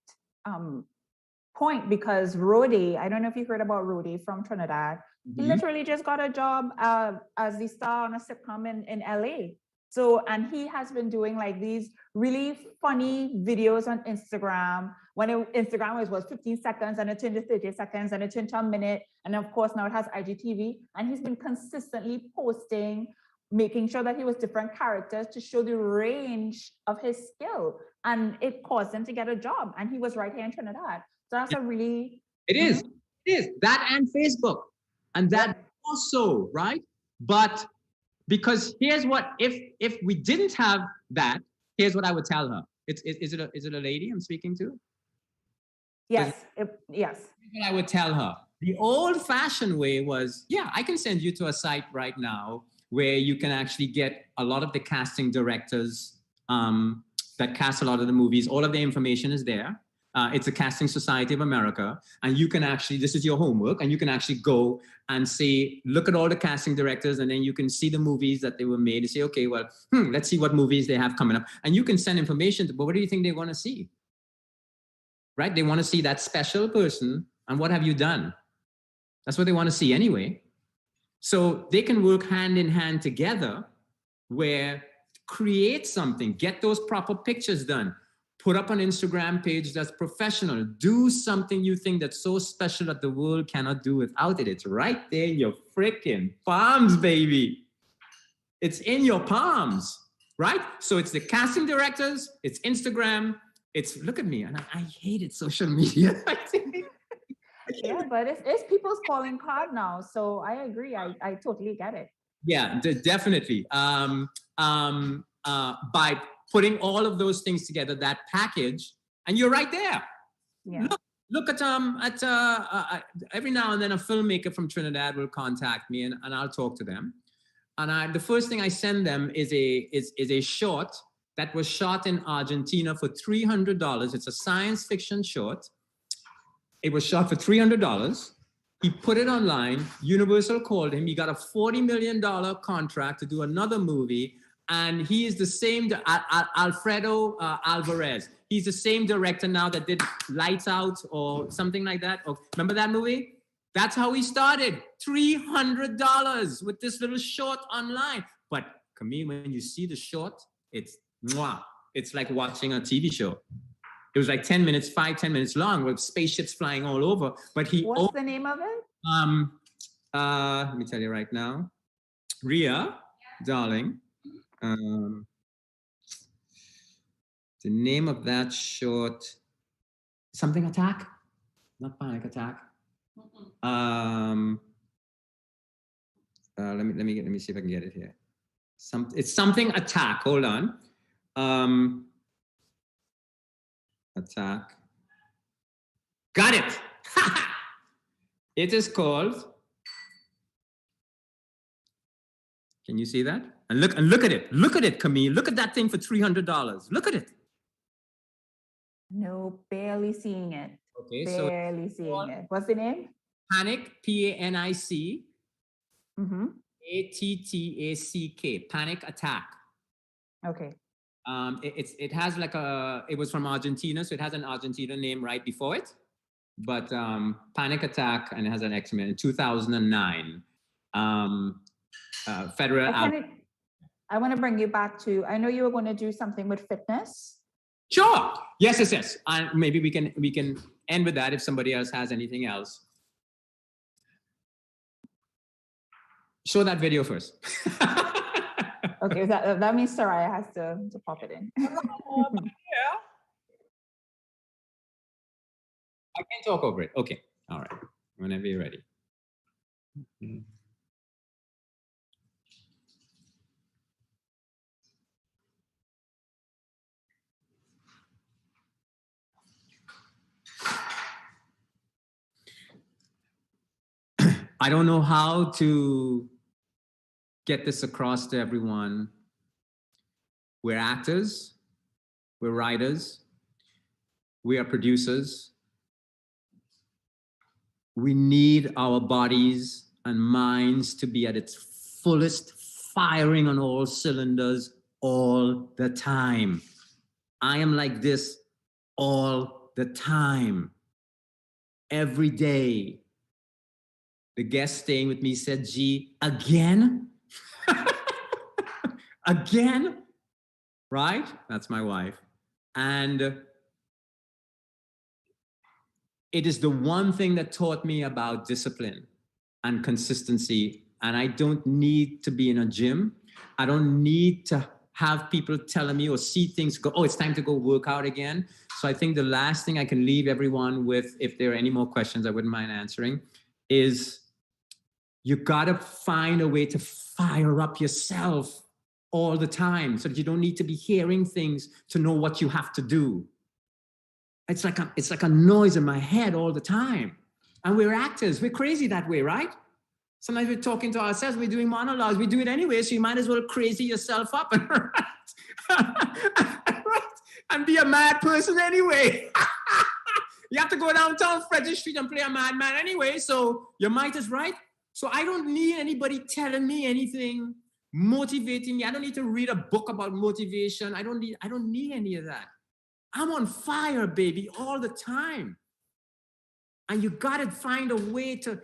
point, because Rody, I don't know if you heard about Rody from Trinidad. He literally just got a job as the star on a sitcom in LA. So, and he has been doing like these really funny videos on Instagram. When Instagram was 15 seconds, and it turned to 30 seconds, and it turned to a minute. And of course, now it has IGTV. And he's been consistently posting, making sure that he was different characters to show the range of his skill. And it caused him to get a job. And he was right here in Trinidad. So that's a really... It is. It is. That and Facebook. And that also, right? But because here's what, if we didn't have that, here's what I would tell her. Is it a lady I'm speaking to? Yes. Yes. Here's what I would tell her. The old-fashioned way was, yeah, I can send you to a site right now where you can actually get a lot of the casting directors that cast a lot of the movies. All of the information is there. It's a Casting Society of America. And you can actually, this is your homework, and you can actually go and say, look at all the casting directors, and then you can see the movies that they were made and say, okay, well, let's see what movies they have coming up. And you can send information to, but what do you think they want to see? Right? They want to see that special person, and what have you done? That's what they want to see anyway. So they can work hand in hand together, where create something, get those proper pictures done, put up an Instagram page that's professional, do something you think that's so special that the world cannot do without it. It's right there in your freaking palms, baby. It's in your palms, right? So it's the casting directors, it's Instagram, it's, look at me, and I hated social media. Yeah, but it's people's calling card now. So I agree. I totally get it. Yeah, definitely. By putting all of those things together, that package, and you're right there. Yeah. Look at every now and then a filmmaker from Trinidad will contact me, and I'll talk to them. And the first thing I send them is a short that was shot in Argentina for $300. It's a science fiction short. It was shot for $300. He put it online. Universal called him. He got a $40 million contract to do another movie. And he is the same, Alfredo Alvarez. He's the same director now that did Lights Out or something like that. Or, remember that movie? That's how he started. $300 with this little short online. But Camille, when you see the short, it's mwah. It's like watching a TV show. It was like 10 minutes, 10 minutes long with spaceships flying all over. But he... What's the name of it? Let me tell you right now. Ria, darling. The name of that short, something attack, not panic attack. Let me see if I can get it here. It's something attack. Hold on. Attack. Got it. It is called. Can you see that? And look at it. Look at it, Camille. Look at that thing for $300. Look at it. No, barely seeing it. Okay, barely seeing it. What's the name? Panic, P-A-N-I-C. A-T-T-A-C-K. Panic Attack. Okay. It has like it was from Argentina, so it has an Argentina name right before it. but Panic Attack, and it has an X-Men in 2009. Federal. I want to bring you back to, I know you were going to do something with fitness. Sure. Yes. And maybe we can end with that if somebody else has anything else. Show that video first. Okay, that means Soraya has to pop it in. Yeah. I can talk over it. Okay. All right. Whenever you're ready. I don't know how to get this across to everyone. We're actors, we're writers, we are producers. We need our bodies and minds to be at its fullest, firing on all cylinders all the time. I am like this all the time, every day. The guest staying with me said, "G, again?" Again? Right? That's my wife. And it is the one thing that taught me about discipline and consistency. And I don't need to be in a gym. I don't need to have people telling me or see things go, oh, it's time to go work out again. So I think the last thing I can leave everyone with, if there are any more questions I wouldn't mind answering, is you gotta find a way to fire up yourself all the time so that you don't need to be hearing things to know what you have to do. It's like a noise in my head all the time. And we're actors, we're crazy that way, right? Sometimes we're talking to ourselves, we're doing monologues, we do it anyway, so you might as well crazy yourself up and, and be a mad person anyway. You have to go downtown Frederick Street and play a madman anyway, so your might is right. So I don't need anybody telling me anything, motivating me. I don't need to read a book about motivation. I don't need any of that. I'm on fire, baby, all the time. And you gotta find a way to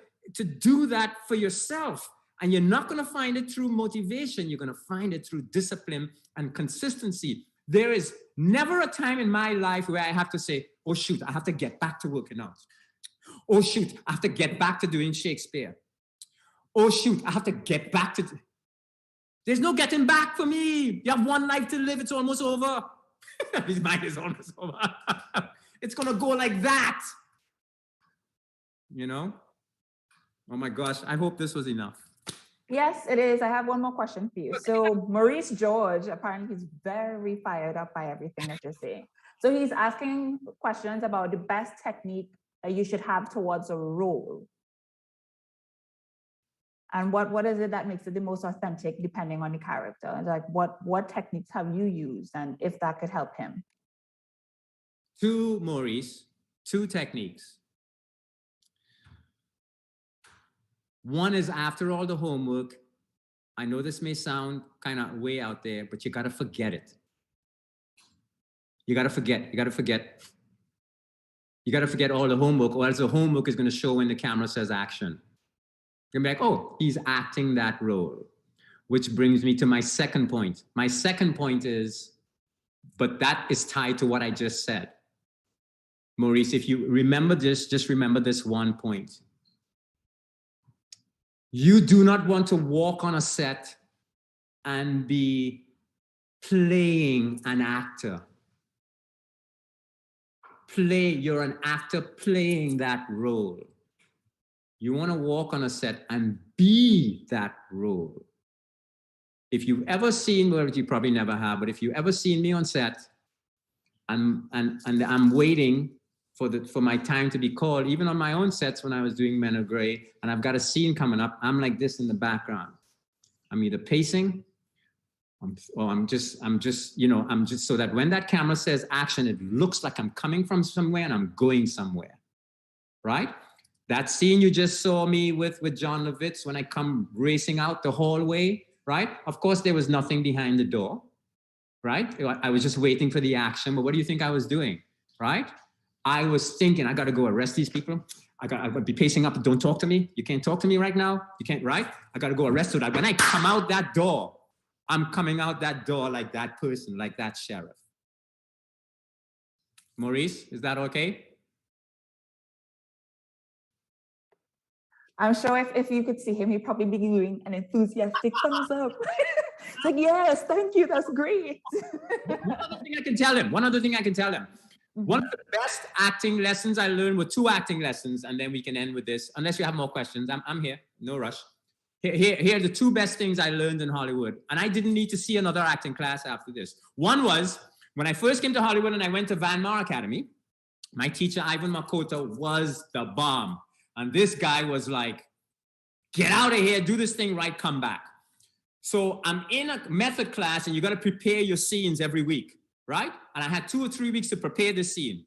do that for yourself. And you're not gonna find it through motivation. You're gonna find it through discipline and consistency. There is never a time in my life where I have to say, oh shoot, I have to get back to working out. Oh shoot, I have to get back to doing Shakespeare. Oh shoot, I have to get back to... There's no getting back for me. You have one life to live, it's almost over. His mind is almost over. It's gonna go like that. You know? Oh my gosh, I hope this was enough. Yes, it is. I have one more question for you. So Maurice George, apparently he's very fired up by everything that you're saying. So he's asking questions about the best technique that you should have towards a role. And what is it that makes it the most authentic depending on the character? Like what techniques have you used, and if that could help him? Maurice, two techniques. One is after all the homework. I know this may sound kind of way out there, but you got to forget it. You got to forget. You got to forget. You got to forget all the homework, or else the homework is going to show when the camera says action. You're going to be like, oh, he's acting that role. Which brings me to my second point. My second point is, but that is tied to what I just said. Maurice, if you remember this, just remember this one point. You do not want to walk on a set and be playing an actor. You're an actor playing that role. You want to walk on a set and be that role. If you've ever seen, well, you probably never have, but if you've ever seen me on set, and I'm waiting for my time to be called, even on my own sets when I was doing Men of Grey, and I've got a scene coming up, I'm like this in the background. I'm either pacing, I'm just so that when that camera says action, it looks like I'm coming from somewhere and I'm going somewhere, right? That scene you just saw me with John Lovitz when I come racing out the hallway, right? Of course, there was nothing behind the door, right? I was just waiting for the action, but what do you think I was doing, right? I was thinking, I got to go arrest these people. I got to be pacing up. Don't talk to me. You can't talk to me right now. You can't, right? I got to go arrest. So that when I come out that door, I'm coming out that door like that person, like that sheriff. Maurice, is that okay? I'm sure if you could see him, he'd probably be doing an enthusiastic thumbs up. It's like, yes, thank you, that's great. One other thing I can tell him. One of the best acting lessons I learned were 2 acting lessons, and then we can end with this. Unless you have more questions, I'm here, no rush. Here are the 2 best things I learned in Hollywood, and I didn't need to see another acting class after this. One was, when I first came to Hollywood and I went to Van Mar Academy, my teacher, Ivan Makota, was the bomb. And this guy was like, get out of here, do this thing right, come back. So I'm in a method class and you got to prepare your scenes every week, right? And I had 2 or 3 weeks to prepare the scene.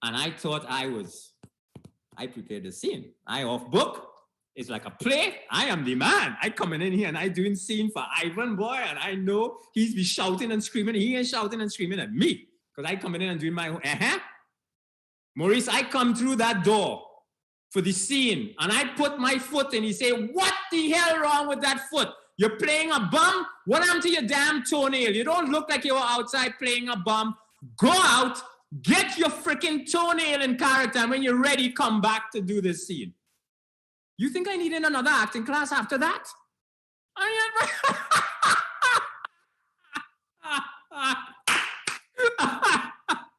And I thought I prepared the scene. I off book. It's like a play. I am the man. I coming in here and I doing scene for Ivan, boy. And I know he's be shouting and screaming. He ain't shouting and screaming at me. Because I coming in and doing my, Maurice, I come through that door for the scene, and I put my foot in. He say, what the hell wrong with that foot? You're playing a bum? What happened to your damn toenail? You don't look like you were outside playing a bum. Go out, get your freaking toenail in character, and when you're ready, come back to do this scene. You think I needed another acting class after that?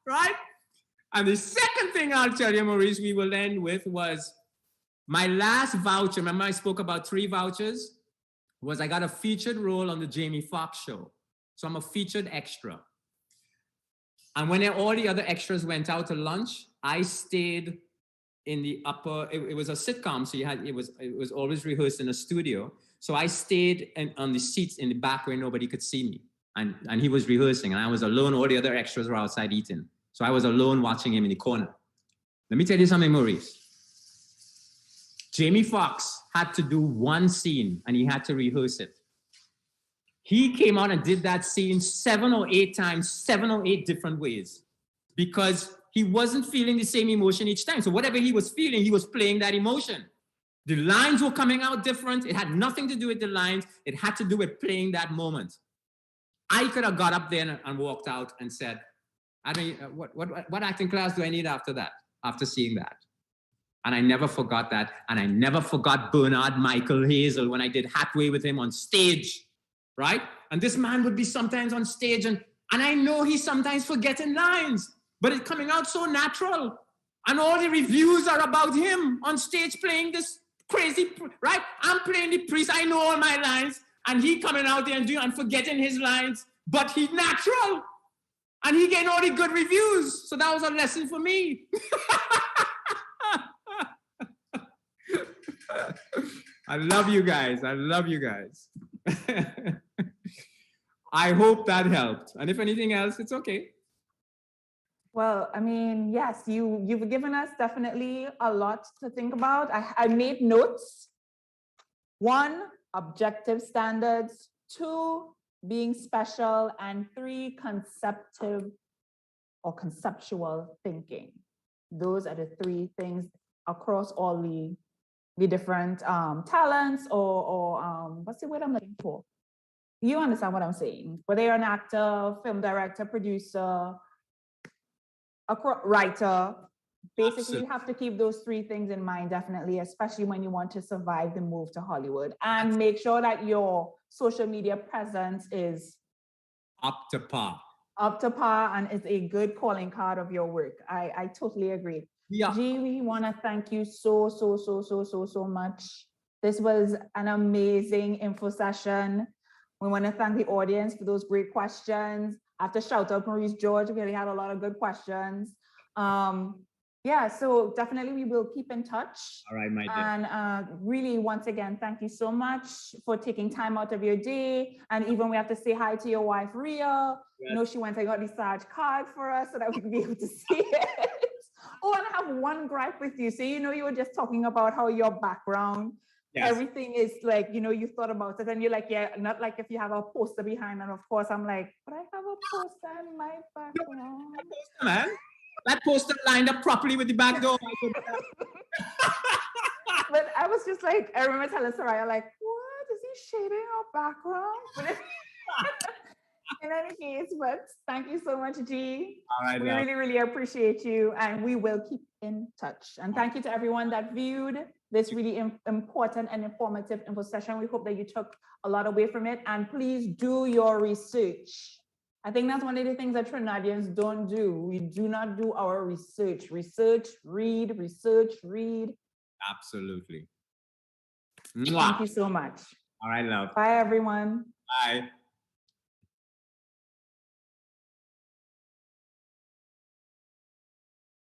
Right? And the second thing I'll tell you, Maurice, we will end with was my last voucher. Remember I spoke about 3 vouchers? Was I got a featured role on the Jamie Foxx show. So I'm a featured extra. And when all the other extras went out to lunch, I stayed in the upper, it was a sitcom, so it was always rehearsed in a studio. So I stayed on the seats in the back where nobody could see me. And he was rehearsing, and I was alone. All the other extras were outside eating. So I was alone watching him in the corner. Let me tell you something, Maurice. Jamie Foxx had to do 1 scene, and he had to rehearse it. He came out and did that scene 7 or 8 times, 7 or 8 different ways, because he wasn't feeling the same emotion each time. So whatever he was feeling, he was playing that emotion. The lines were coming out different. It had nothing to do with the lines. It had to do with playing that moment. I could have got up there and walked out and said, I don't, what acting class do I need after that, after seeing that? And I never forgot that. And I never forgot Bernard Michael Hazel when I did Hathaway with him on stage, right? And this man would be sometimes on stage, and I know he's sometimes forgetting lines, but it's coming out so natural. And all the reviews are about him on stage playing this crazy, right? I'm playing the priest, I know all my lines, and he coming out there and forgetting his lines, but he's natural. And he getting all the good reviews. So that was a lesson for me. I love you guys. I love you guys. I hope that helped. And if anything else, it's okay. Well, I mean, yes, you've given us definitely a lot to think about. I made notes. 1, objective standards. 2, being special, and 3, conceptual thinking. Those are the 3 things across all the different talents or what's the word I'm looking for? You understand what I'm saying? Whether you're an actor, film director, producer, writer, basically you have to keep those 3 things in mind, definitely, especially when you want to survive the move to Hollywood, and make sure that your social media presence is up to par and is a good calling card of your work. I totally agree. Yeah. G, we want to thank you so much. This was an amazing info session. We want to thank the audience for those great questions. I have to shout out Maurice George. We really had a lot of good questions. Yeah, so definitely we will keep in touch. All right, my dear. And really, once again, thank you so much for taking time out of your day. And even we have to say hi to your wife, Rhea. Yes. You know, she went and got the Sarge card for us so that we can be able to see it. Oh, and I have one gripe with you. So, you know, you were just talking about how your background, yes, everything is like, you know, you thought about it and you're like, yeah, not like if you have a poster behind. And of course, I'm like, but I have a poster in my background. Man. that poster lined up properly with the back door. But I was just like, I remember telling Soraya, like, what is he shading our background? But in any case, but thank you so much, G. All right, we love. really, really appreciate you, and we will keep in touch. And thank you to everyone that viewed this really important and informative info session. We hope that you took a lot away from it, and please do your research. I think that's one of the things that Trinidadians don't do. We do not do our research. Research, read, research, read. Absolutely. Thank you so much. All right, love. Bye, everyone. Bye.